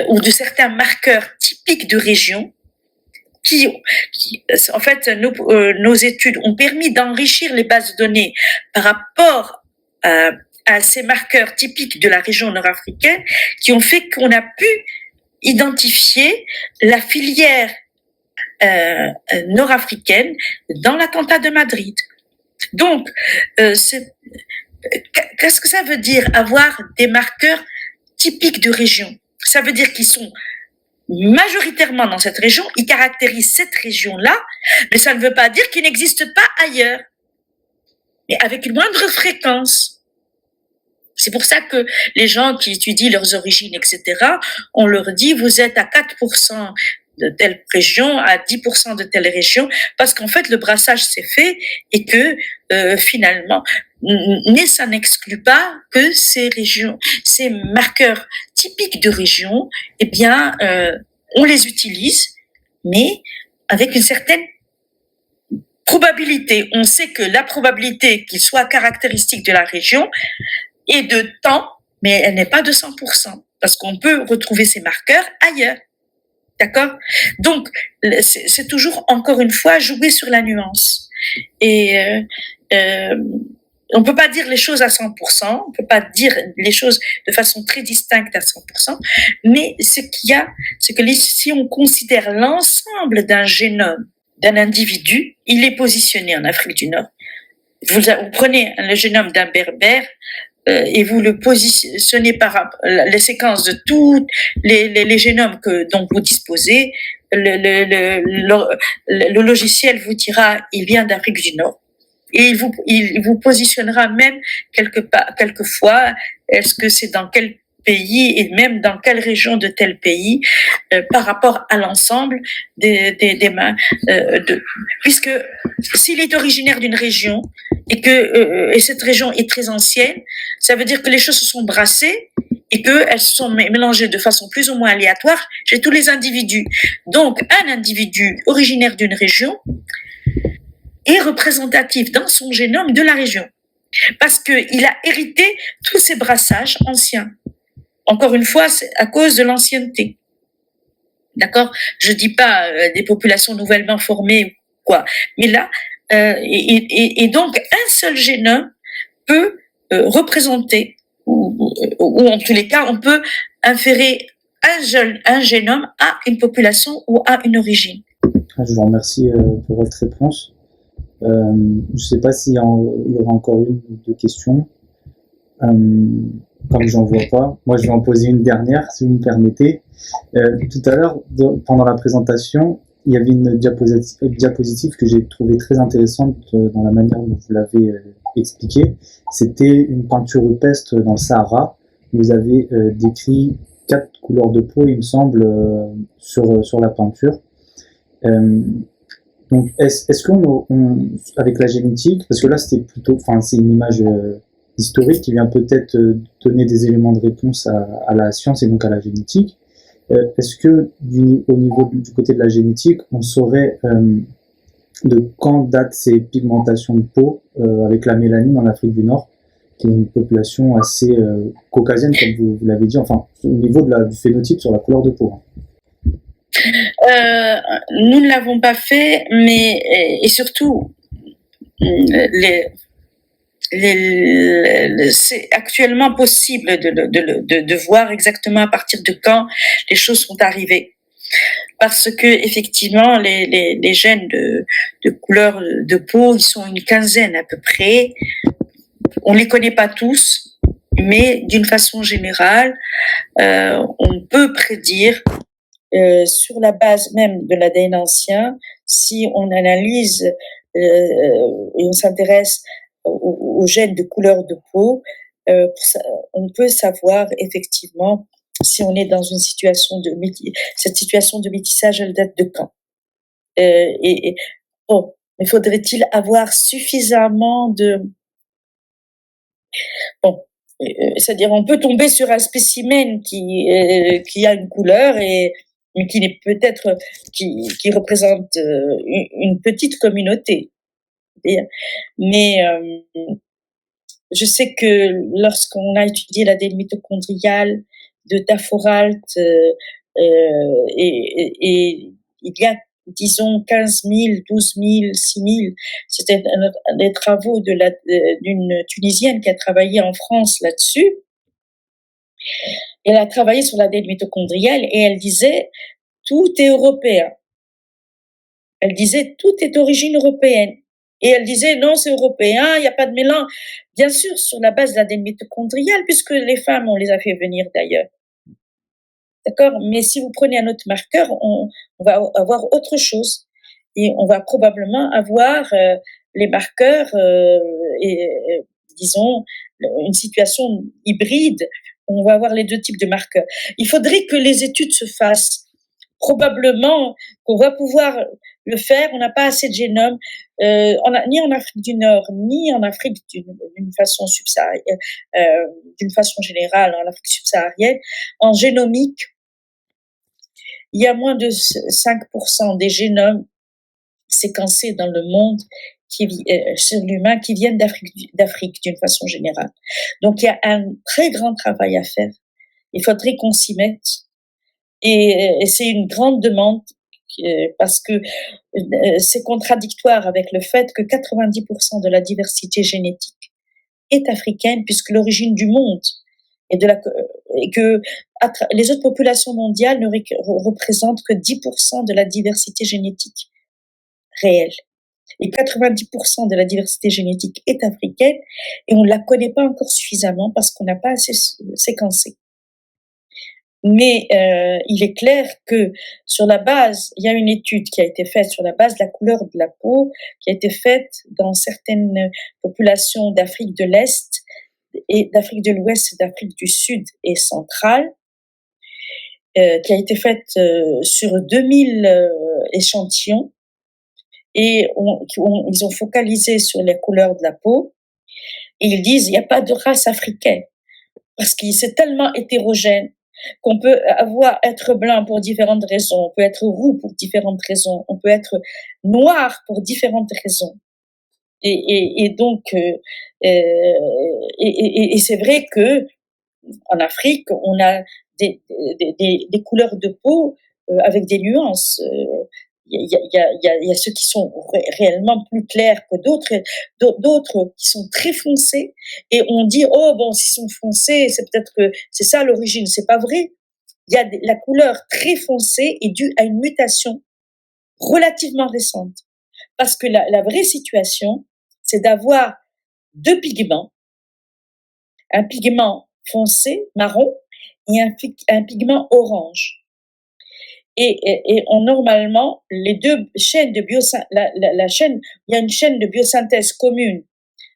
Speaker 2: ou de certains marqueurs typiques de région qui en fait, nos études ont permis d'enrichir les bases de données par rapport à ces marqueurs typiques de la région nord-africaine qui ont fait qu'on a pu identifier la filière nord-africaine dans l'attentat de Madrid. Donc, qu'est-ce que ça veut dire avoir des marqueurs typiques de région? Ça veut dire qu'ils sont majoritairement dans cette région, ils caractérisent cette région-là, mais ça ne veut pas dire qu'ils n'existent pas ailleurs, mais avec une moindre fréquence. C'est pour ça que les gens qui étudient leurs origines, etc., on leur dit, vous êtes à 4% de telle région, à 10% de telle région, parce qu'en fait, le brassage s'est fait et que finalement, mais ça n'exclut pas que ces régions, ces marqueurs typiques de région, eh bien, on les utilise, mais avec une certaine probabilité. On sait que la probabilité qu'il soit caractéristique de la région est de temps, mais elle n'est pas de 100%, parce qu'on peut retrouver ces marqueurs ailleurs. D'accord? Donc, c'est toujours, encore une fois, jouer sur la nuance. Et on peut pas dire les choses à 100%, on peut pas dire les choses de façon très distincte à 100%, mais ce qu'il y a, c'est que si on considère l'ensemble d'un génome d'un individu, il est positionné en Afrique du Nord. Vous prenez le génome d'un Berbère et vous le positionnez par les séquences de tous les génomes dont vous disposez, le logiciel vous dira il vient d'Afrique du Nord. Et il vous positionnera même quelquefois, est-ce que c'est dans quel pays et même dans quelle région de tel pays par rapport à l'ensemble puisque s'il est originaire d'une région et cette région est très ancienne, ça veut dire que les choses se sont brassées et qu'elles se sont mélangées de façon plus ou moins aléatoire chez tous les individus. Donc, un individu originaire d'une région est représentatif dans son génome de la région parce qu'il a hérité tous ces brassages anciens. Encore une fois, c'est à cause de l'ancienneté. D'accord? Je dis pas des populations nouvellement formées ou quoi, mais là, et donc un seul génome peut représenter, ou en tous les cas, on peut inférer un génome à une population ou à une origine.
Speaker 1: Je vous remercie pour votre réponse. Je ne sais pas s'il y aura encore une ou deux questions. Comme j'en vois pas, moi je vais en poser une dernière si vous me permettez. Tout à l'heure, pendant la présentation, il y avait une diapositive que j'ai trouvée très intéressante dans la manière dont vous l'avez expliqué. C'était une peinture rupestre dans le Sahara. Vous avez décrit 4 couleurs de peau, il me semble, sur la peinture. Donc, est-ce qu'on, avec la génétique, parce que là c'était plutôt, c'est une image historique qui vient peut-être donner des éléments de réponse à la science et donc à la génétique. Est-ce que au niveau du côté de la génétique, on saurait de quand datent ces pigmentations de peau avec la mélanine en Afrique du Nord, qui est une population assez caucasienne, comme vous l'avez dit, enfin au niveau du phénotype sur la couleur de peau.
Speaker 2: Nous ne l'avons pas fait, mais et surtout c'est actuellement possible de voir exactement à partir de quand les choses sont arrivées. parce que effectivement les gènes de couleur de peau, ils sont une quinzaine à peu près. On les connaît pas tous, mais d'une façon générale, on peut prédire sur la base même de l'ADN ancien, si on analyse et on s'intéresse aux gènes de couleur de peau, on peut savoir effectivement si on est dans une situation de cette situation de métissage, elle date de quand. Bon, mais faudrait-il avoir suffisamment de... Bon, c'est-à-dire on peut tomber sur un spécimen qui a une couleur mais qui n'est peut-être qui représente une petite communauté. Mais je sais que lorsqu'on a étudié l'ADN mitochondrial de Taforalt et il y a disons 15 000, 12 000, 6 000, c'était des travaux d'une Tunisienne qui a travaillé en France là-dessus. Elle a travaillé sur l'ADN mitochondrial et elle disait tout est européen. Elle disait tout est d'origine européenne. Et elle disait non, c'est européen, il n'y a pas de mélange. Bien sûr, sur la base de l'ADN mitochondrial, puisque les femmes, on les a fait venir d'ailleurs. D'accord? Mais si vous prenez un autre marqueur, on va avoir autre chose. Et on va probablement avoir les marqueurs, disons, une situation hybride. On va avoir les deux types de marqueurs. Il faudrait que les études se fassent. Probablement qu'on va pouvoir le faire. On n'a pas assez de génome, ni en Afrique du Nord, ni en Afrique d'une façon subsaharienne, d'une façon générale, en Afrique subsaharienne. En génomique, il y a moins de 5% des génomes séquencés dans le monde sur l'humain qui viennent d'Afrique d'une façon générale. Donc il y a un très grand travail à faire. Il faudrait qu'on s'y mette. Et c'est une grande demande parce que c'est contradictoire avec le fait que 90% de la diversité génétique est africaine, puisque l'origine du monde et que les autres populations mondiales ne représentent que 10% de la diversité génétique réelle. Et 90% de la diversité génétique est africaine et on ne la connaît pas encore suffisamment parce qu'on n'a pas assez séquencé. Mais il est clair que sur la base, il y a une étude qui a été faite sur la base de la couleur de la peau, qui a été faite dans certaines populations d'Afrique de l'Est et d'Afrique de l'Ouest et d'Afrique du Sud et centrale, qui a été faite sur 2000 échantillons et ils ont focalisé sur les couleurs de la peau et ils disent il n'y a pas de race africaine parce que c'est tellement hétérogène qu'on peut être blanc pour différentes raisons, on peut être roux pour différentes raisons, on peut être noir pour différentes raisons. Et donc, c'est vrai que en Afrique, on a des couleurs de peau avec des nuances. Il y a ceux qui sont réellement plus clairs que d'autres qui sont très foncés. Et on dit, oh bon, s'ils sont foncés, c'est peut-être que c'est ça l'origine. C'est pas vrai. La couleur très foncée est due à une mutation relativement récente. Parce que la vraie situation, c'est d'avoir deux pigments. Un pigment foncé, marron, et un pigment orange. Et normalement, les deux chaînes de biosynthèse, il y a une chaîne de biosynthèse commune.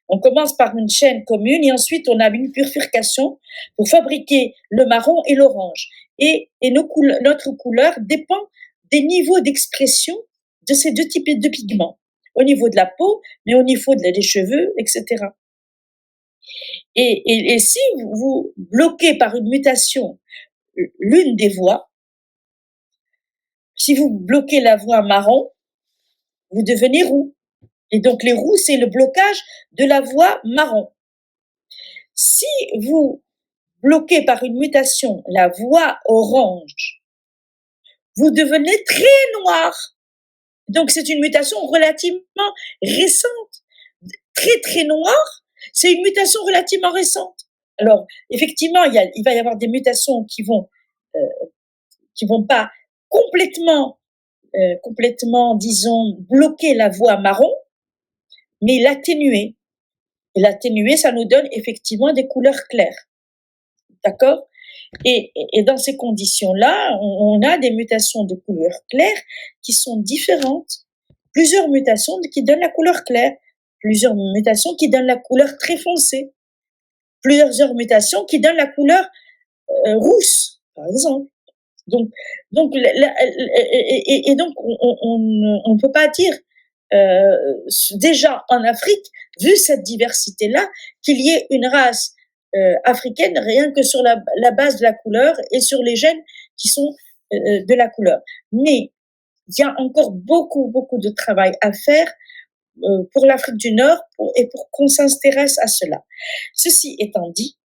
Speaker 2: On commence par une chaîne commune et ensuite on a une bifurcation pour fabriquer le marron et l'orange. Et notre couleur dépend des niveaux d'expression de ces deux types de pigments, au niveau de la peau, mais au niveau des cheveux, etc. Et si vous bloquez par une mutation l'une des voies, si vous bloquez la voie marron, vous devenez roux. Et donc les roux, c'est le blocage de la voie marron. Si vous bloquez par une mutation la voie orange, vous devenez très noir. Donc c'est une mutation relativement récente. Très très noir, c'est une mutation relativement récente. Alors effectivement, il va y avoir des mutations qui vont pas complètement, disons, bloqué la voie marron, mais l'atténuer. Et l'atténuer, ça nous donne effectivement des couleurs claires. D'accord? Et dans ces conditions-là, on a des mutations de couleur claire qui sont différentes. Plusieurs mutations qui donnent la couleur claire, plusieurs mutations qui donnent la couleur très foncée, plusieurs mutations qui donnent la couleur rousse, par exemple. Donc, donc on peut pas dire déjà en Afrique, vu cette diversité-là, qu'il y ait une race africaine rien que sur la base de la couleur et sur les gènes qui sont de la couleur. Mais il y a encore beaucoup de travail à faire pour l'Afrique du Nord et pour qu'on s'intéresse à cela. Ceci étant dit,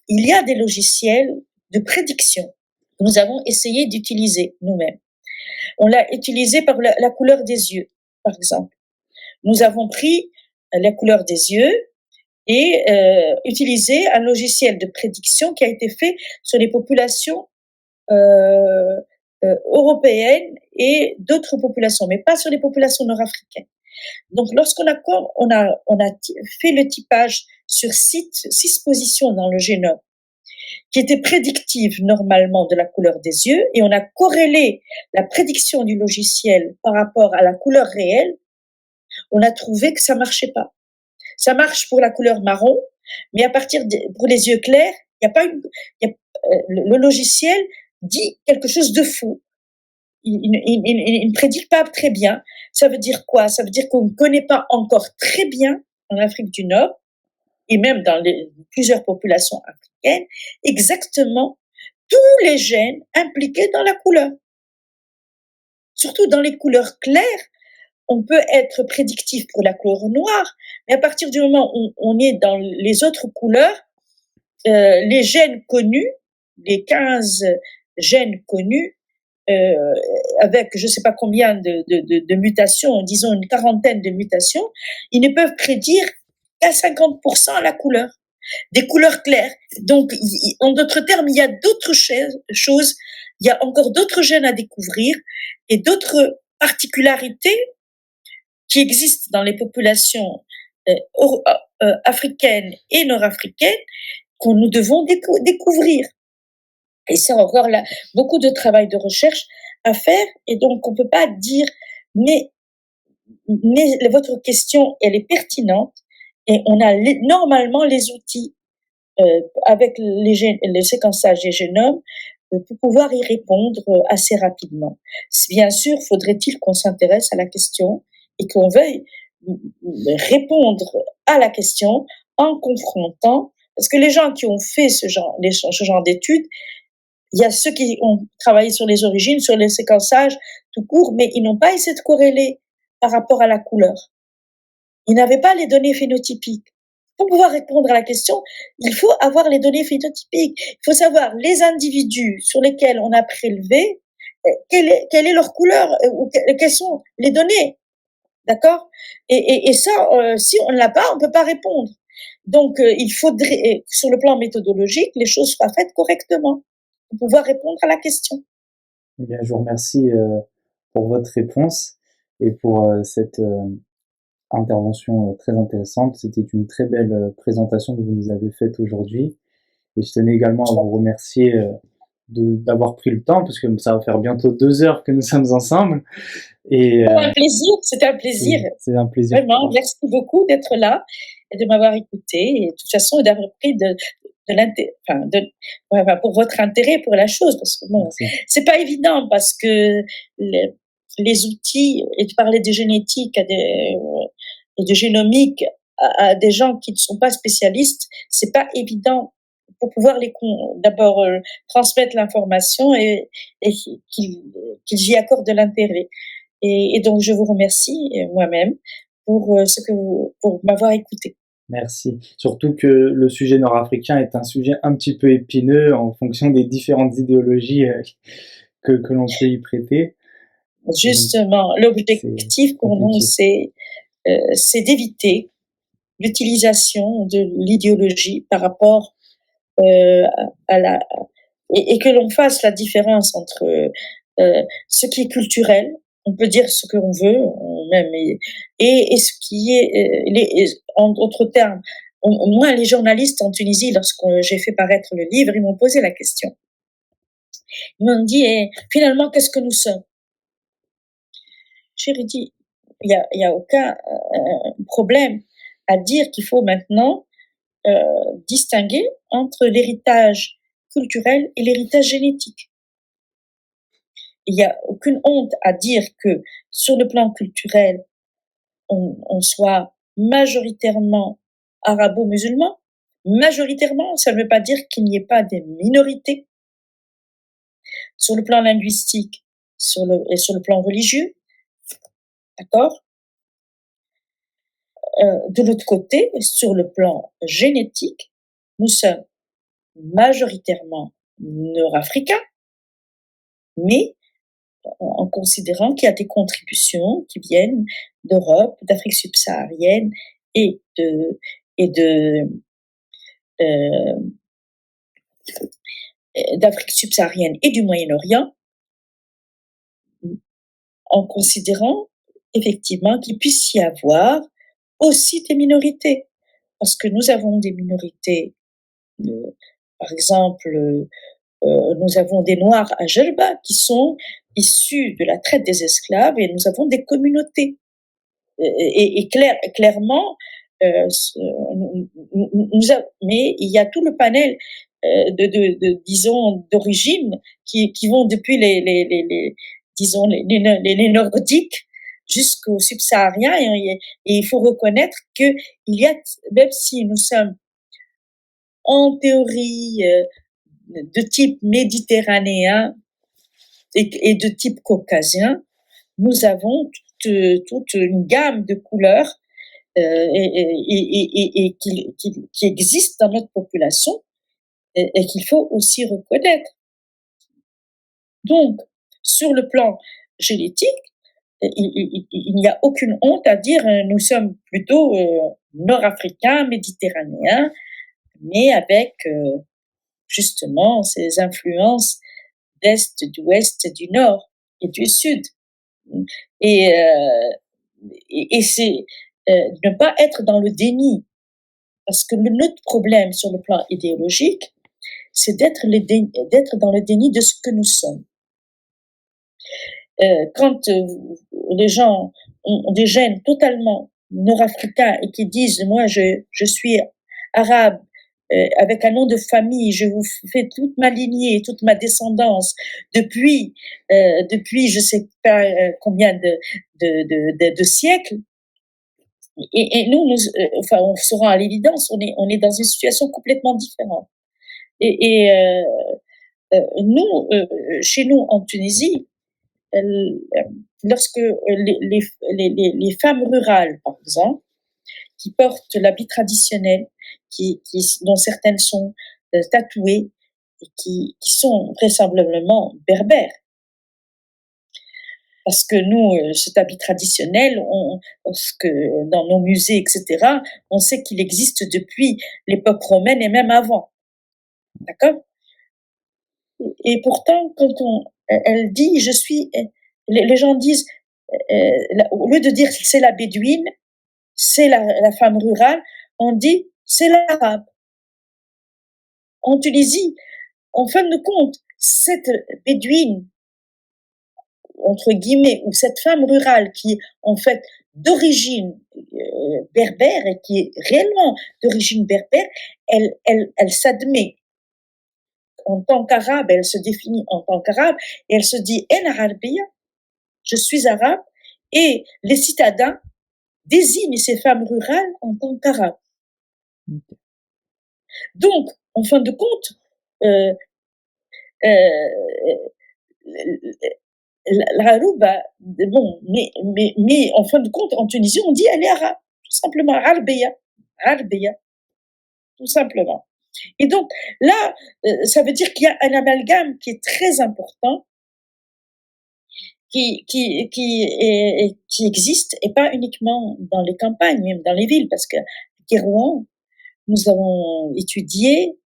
Speaker 2: il y a des logiciels de prédiction que nous avons essayé d'utiliser nous-mêmes. On l'a utilisé par la couleur des yeux, par exemple. Nous avons pris la couleur des yeux et utilisé un logiciel de prédiction qui a été fait sur les populations européennes et d'autres populations, mais pas sur les populations nord-africaines. Donc, lorsqu'on a fait le typage sur 6 positions dans le génome, qui étaient prédictives normalement de la couleur des yeux, et on a corrélé la prédiction du logiciel par rapport à la couleur réelle, on a trouvé que ça marchait pas. Ça marche pour la couleur marron, mais pour les yeux clairs, le logiciel dit quelque chose de faux. Il ne prédit pas très bien. Ça veut dire quoi? Ça veut dire qu'on ne connaît pas encore très bien en Afrique du Nord et même dans plusieurs populations africaines exactement tous les gènes impliqués dans la couleur. Surtout dans les couleurs claires, on peut être prédictif pour la couleur noire, mais à partir du moment où on est dans les autres couleurs, les gènes connus, les 15 gènes connus, avec je ne sais pas combien de mutations, disons une quarantaine de mutations, ils ne peuvent prédire qu'à 50% la couleur, des couleurs claires. Donc, en d'autres termes, il y a d'autres choses, il y a encore d'autres gènes à découvrir et d'autres particularités qui existent dans les populations africaines et nord-africaines que nous devons découvrir. Et c'est encore là beaucoup de travail de recherche à faire. Et donc, on ne peut pas dire, mais votre question, elle est pertinente. Et on a normalement les outils avec le séquençage des génomes pour pouvoir y répondre assez rapidement. Bien sûr, faudrait-il qu'on s'intéresse à la question et qu'on veuille répondre à la question en confrontant, parce que les gens qui ont fait ce genre d'études, il y a ceux qui ont travaillé sur les origines, sur les séquençages tout court, mais ils n'ont pas essayé de corréler par rapport à la couleur. Ils n'avaient pas les données phénotypiques. Pour pouvoir répondre à la question, il faut avoir les données phénotypiques. Il faut savoir les individus sur lesquels on a prélevé, quelle est leur couleur, ou quelles sont les données. D'accord? Et ça, si on ne l'a pas, on ne peut pas répondre. Donc, il faudrait, sur le plan méthodologique, les choses soient faites correctement pour pouvoir répondre à la question.
Speaker 1: Eh bien, je vous remercie pour votre réponse et pour cette intervention très intéressante. C'était une très belle présentation que vous nous avez faite aujourd'hui. Et je tenais également à vous remercier d'avoir pris le temps, parce que ça va faire bientôt 2 heures que nous sommes ensemble. Et,
Speaker 2: c'était un plaisir.
Speaker 1: C'est un plaisir.
Speaker 2: Vraiment, merci beaucoup d'être là et de m'avoir écouté. Et de toute façon, d'avoir pris pour votre intérêt pour la chose, parce que bon, c'est pas évident, parce que les outils, et de parler de génétique et de génomique à des gens qui ne sont pas spécialistes, c'est pas évident pour pouvoir d'abord transmettre l'information et qu'ils y accordent de l'intérêt. Et donc, je vous remercie moi-même pour m'avoir écouté.
Speaker 1: Merci. Surtout que le sujet nord-africain est un sujet un petit peu épineux en fonction des différentes idéologies que l'on peut y prêter.
Speaker 2: Justement, l'objectif pour nous, c'est d'éviter l'utilisation de l'idéologie par rapport et que l'on fasse la différence entre ce qui est culturel, on peut dire ce qu'on veut, même, et ce qui est, en d'autres termes, moi, les journalistes en Tunisie, lorsque j'ai fait paraître le livre, ils m'ont posé la question. Ils m'ont dit, finalement, qu'est-ce que nous sommes? J'ai dit, il y a aucun problème à dire qu'il faut maintenant distinguer entre l'héritage culturel et l'héritage génétique. Il n'y a aucune honte à dire que sur le plan culturel, on soit majoritairement arabo-musulman. Majoritairement, ça ne veut pas dire qu'il n'y ait pas des minorités. Sur le plan linguistique et sur le plan religieux, d'accord. De l'autre côté, sur le plan génétique, nous sommes majoritairement nord-africains, mais en considérant qu'il y a des contributions qui viennent d'Europe, d'Afrique subsaharienne et d'Afrique subsaharienne et du Moyen-Orient, en considérant effectivement qu'il puisse y avoir aussi des minorités. Parce que nous avons des minorités, par exemple, nous avons des Noirs à Djerba qui sont issus de la traite des esclaves et nous avons des communautés. Clairement, mais il y a tout le panel disons, d'origine qui vont depuis les Nordiques jusqu'aux subsahariens et il faut reconnaître que il y a, même si nous sommes en théorie de type méditerranéen et de type caucasien, nous avons toute une gamme de couleurs qui existent dans notre population et qu'il faut aussi reconnaître. Donc, sur le plan génétique, il n'y a aucune honte à dire nous sommes plutôt nord-africains, méditerranéens, mais avec justement ces influences d'Est, d'Ouest, du Nord et du Sud. Et c'est ne pas être dans le déni, parce que notre problème sur le plan idéologique, c'est d'être dans le déni de ce que nous sommes. Quand les gens ont des gènes totalement nord-africains et qui disent moi je suis arabe avec un nom de famille, je vous fais toute ma lignée, toute ma descendance depuis je sais pas combien de siècles. Et nous, enfin, on se rend à l'évidence, on est dans une situation complètement différente. Nous, chez nous en Tunisie, lorsque les femmes rurales, par exemple, qui portent l'habit traditionnel, dont certaines sont tatouées et qui sont vraisemblablement berbères. Parce que nous, cet habit traditionnel, parce que dans nos musées, etc., on sait qu'il existe depuis l'époque romaine et même avant. D'accord? Et pourtant, quand elle dit, les gens disent, au lieu de dire c'est la bédouine, c'est la femme rurale, on dit c'est l'arabe. En Tunisie, en fin de compte, cette bédouine, entre guillemets, ou cette femme rurale qui est en fait d'origine berbère et qui est réellement d'origine berbère, elle s'admet en tant qu'arabe, elle se définit en tant qu'arabe et elle se dit « En Arabia », je suis arabe, et les citadins désignent ces femmes rurales en tant qu'arabes. Donc, en fin de compte, l'Arouba, bon, mais en fin de compte, en Tunisie, on dit elle est arabe, tout simplement, Arbia, tout simplement. Et donc, là, ça veut dire qu'il y a un amalgame qui est très important, qui existe, et pas uniquement dans les campagnes, même dans les villes, parce qu'à Kérouan, nous avons étudié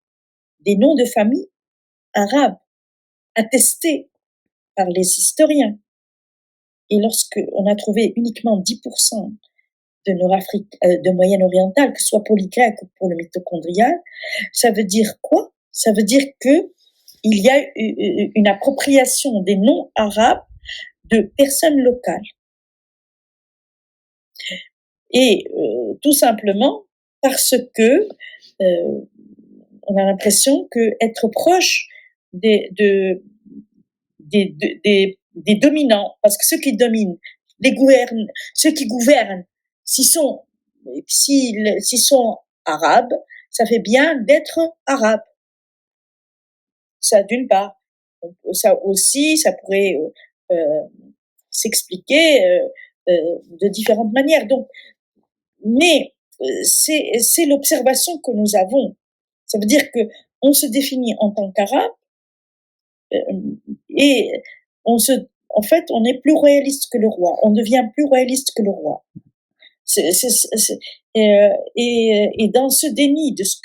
Speaker 2: des noms de famille arabes, attestés par les historiens. Et lorsque on a trouvé uniquement 10% de Nord-Afrique, de Moyen-Oriental, que ce soit pour l'Y ou pour le mitochondrial, ça veut dire quoi? Ça veut dire que il y a une appropriation des noms arabes de personnes locales. Et tout simplement parce que on a l'impression que être proche des dominants, parce que ceux qui dominent, ceux qui gouvernent, s'ils sont arabes, ça fait bien d'être arabe. Ça, d'une part. Ça aussi, ça pourrait s'expliquer de différentes manières. Donc, mais c'est l'observation que nous avons. Ça veut dire que on se définit en tant qu'arabe et en fait, on est plus royaliste que le roi. On devient plus royaliste que le roi. Et dans ce déni de ce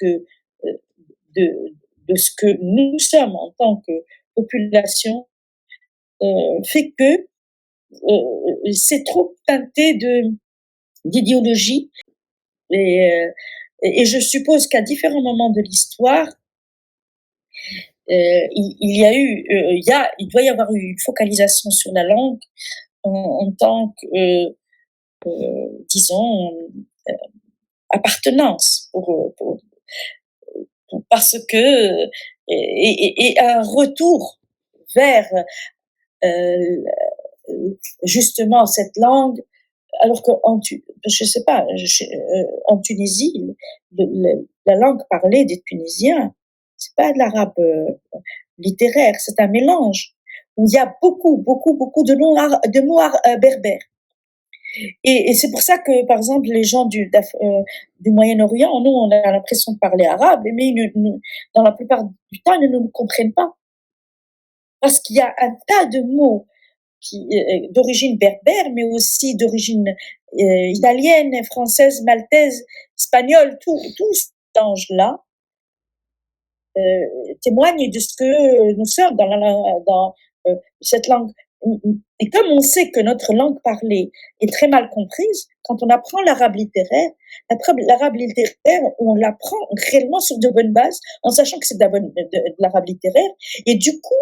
Speaker 2: que nous sommes en tant que population, fait que c'est trop teinté d'idéologie. Et je suppose qu'à différents moments de l'histoire, il doit y avoir eu une focalisation sur la langue en tant que, disons, appartenance parce que et un retour vers justement cette langue, alors que je sais pas, en Tunisie, la langue parlée des Tunisiens, c'est pas de l'arabe littéraire, c'est un mélange où il y a beaucoup de mots berbères. Et c'est pour ça que, par exemple, les gens du Moyen-Orient, nous, on a l'impression de parler arabe, mais dans la plupart du temps, ils ne nous comprennent pas. Parce qu'il y a un tas de mots d'origine berbère, mais aussi d'origine italienne, française, maltaise, espagnole, tout ce mélange-là témoigne de ce que nous sommes dans cette langue. Et comme on sait que notre langue parlée est très mal comprise, quand on apprend l'arabe littéraire, on l'apprend réellement sur de bonnes bases, en sachant que c'est de l'arabe littéraire, et du coup,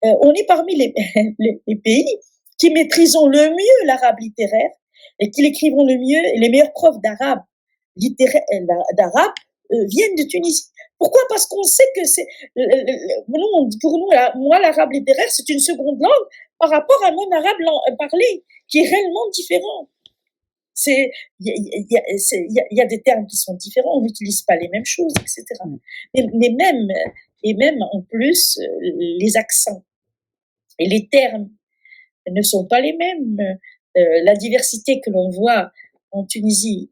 Speaker 2: on est parmi les pays qui maîtrisons le mieux l'arabe littéraire et qui l'écrivons le mieux, et les meilleurs profs d'arabe littéraire, viennent de Tunisie. Pourquoi? Parce qu'on sait que pour nous, moi, l'arabe littéraire, c'est une seconde langue par rapport à mon arabe parlé, qui est réellement différent. Il y a des termes qui sont différents, on n'utilise pas les mêmes choses, etc. Mais même en plus, les accents et les termes ne sont pas les mêmes. La diversité que l'on voit en Tunisie,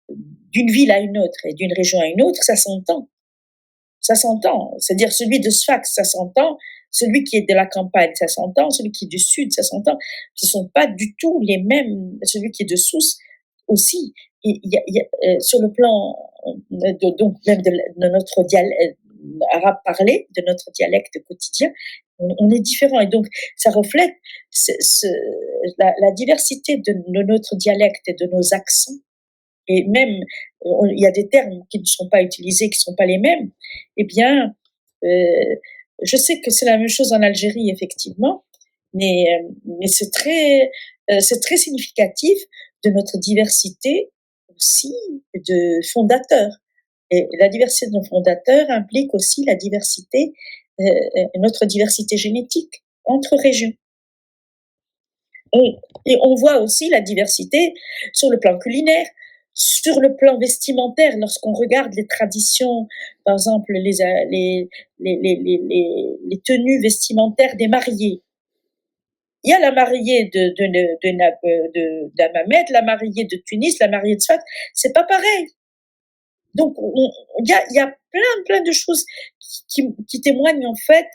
Speaker 2: d'une ville à une autre et d'une région à une autre, ça s'entend. Ça s'entend. C'est-à-dire celui de Sfax, ça s'entend. Celui qui est de la campagne, ça s'entend. Celui qui est du sud, ça s'entend. Ce ne sont pas du tout les mêmes. Celui qui est de Sousse aussi. Sur le plan donc même de notre dialecte arabe parlé, de notre dialecte quotidien, on est différent. Et donc, ça reflète la diversité de notre dialecte et de nos accents. Et même, il y a des termes qui ne sont pas utilisés, qui ne sont pas les mêmes. Eh bien, je sais que c'est la même chose en Algérie, effectivement, mais c'est très significatif de notre diversité aussi de fondateurs. Et la diversité de nos fondateurs implique aussi la diversité, notre diversité génétique entre régions. Et on voit aussi la diversité sur le plan culinaire, sur le plan vestimentaire, lorsqu'on regarde les traditions, par exemple les tenues vestimentaires des mariés. Il y a la mariée d'Hammamet, la mariée de Tunis, la mariée de Sfax, c'est pas pareil. Donc il y a plein de choses qui témoignent en fait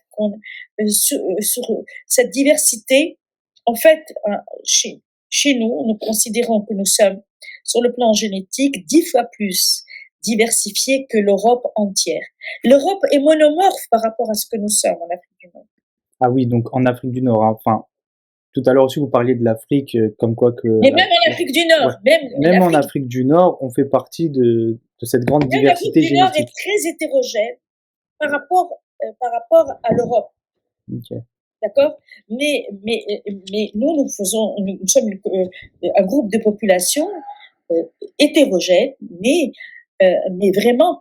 Speaker 2: sur cette diversité. En fait, chez nous considérons que nous sommes sur le plan génétique 10 fois plus diversifiés que l'Europe entière. L'Europe est monomorphe par rapport à ce que nous sommes en Afrique du Nord.
Speaker 1: Ah oui, donc en Afrique du Nord, hein. Enfin, tout à l'heure aussi, vous parliez de l'Afrique, comme quoi que
Speaker 2: Mais même en Afrique du Nord,
Speaker 1: ouais. Même en Afrique du Nord, on fait partie de cette grande
Speaker 2: même l'Afrique
Speaker 1: diversité
Speaker 2: du Nord est
Speaker 1: génétique.
Speaker 2: très hétérogène par rapport à l'Europe.
Speaker 1: Ok.
Speaker 2: D'accord, mais nous sommes un groupe de population hétérogène, mais vraiment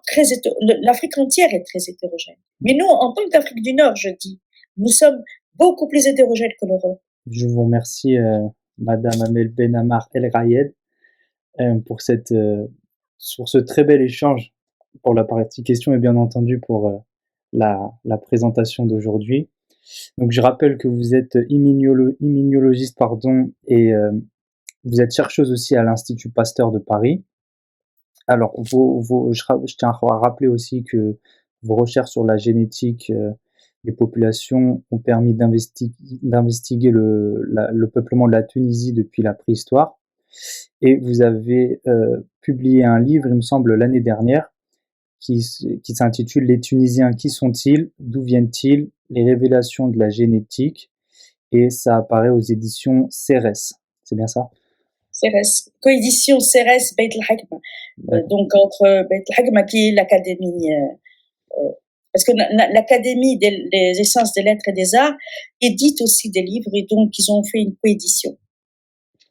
Speaker 2: l'Afrique entière est très hétérogène. Mais nous, en tant qu'Afrique du Nord, je dis, nous sommes beaucoup plus hétérogènes que l'Europe.
Speaker 1: Je vous remercie, Madame Amel Benamar El Rayed, pour sur ce très bel échange, pour la partie question et bien entendu pour la présentation d'aujourd'hui. Donc je rappelle que vous êtes immunologiste, pardon, et vous êtes chercheuse aussi à l'Institut Pasteur de Paris. Alors, je tiens à rappeler aussi que vos recherches sur la génétique des populations ont permis d'investiguer le peuplement de la Tunisie depuis la préhistoire. Et vous avez publié un livre, il me semble, l'année dernière, qui s'intitule Les Tunisiens, qui sont-ils? D'où viennent-ils? Les révélations de la génétique. Et ça apparaît aux éditions CERES. C'est bien ça?
Speaker 2: CERES, coédition CERES Beit el-Hakma. Donc entre Beit el-Hakma qui est l'académie, parce que l'académie des essences des lettres et des arts édite aussi des livres et donc ils ont fait une coédition.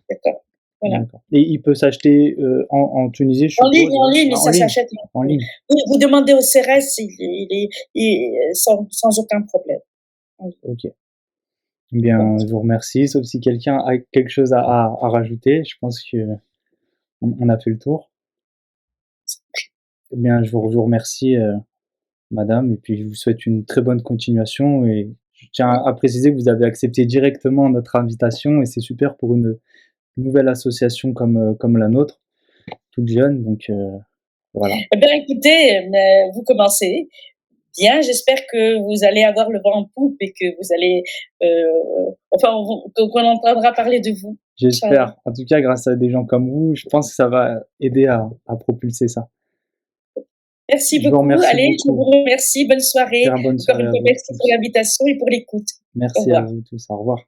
Speaker 2: D'accord. Voilà.
Speaker 1: Et il peut s'acheter en Tunisie, je suppose.
Speaker 2: En ligne, ça s'achète
Speaker 1: en ligne.
Speaker 2: Vous demandez au CERES, il est sans aucun problème.
Speaker 1: Ok. Bien, je vous remercie, sauf si quelqu'un a quelque chose à rajouter. Je pense que on a fait le tour. Eh bien, je vous remercie, madame, et puis je vous souhaite une très bonne continuation. Et je tiens à préciser que vous avez accepté directement notre invitation, et c'est super pour une nouvelle association comme la nôtre, toute jeune. Donc voilà.
Speaker 2: Eh bien, écoutez, vous commencez bien. J'espère que vous allez avoir le vent en poupe et que vous allez, qu'on entendra parler de vous.
Speaker 1: J'espère. En tout cas, grâce à des gens comme vous, je pense que ça va aider à propulser ça.
Speaker 2: Merci beaucoup. Allez, je vous remercie. Bonne soirée.
Speaker 1: Bonne soirée.
Speaker 2: Encore une fois, merci pour l'invitation et pour l'écoute.
Speaker 1: Merci à vous tous. Au revoir.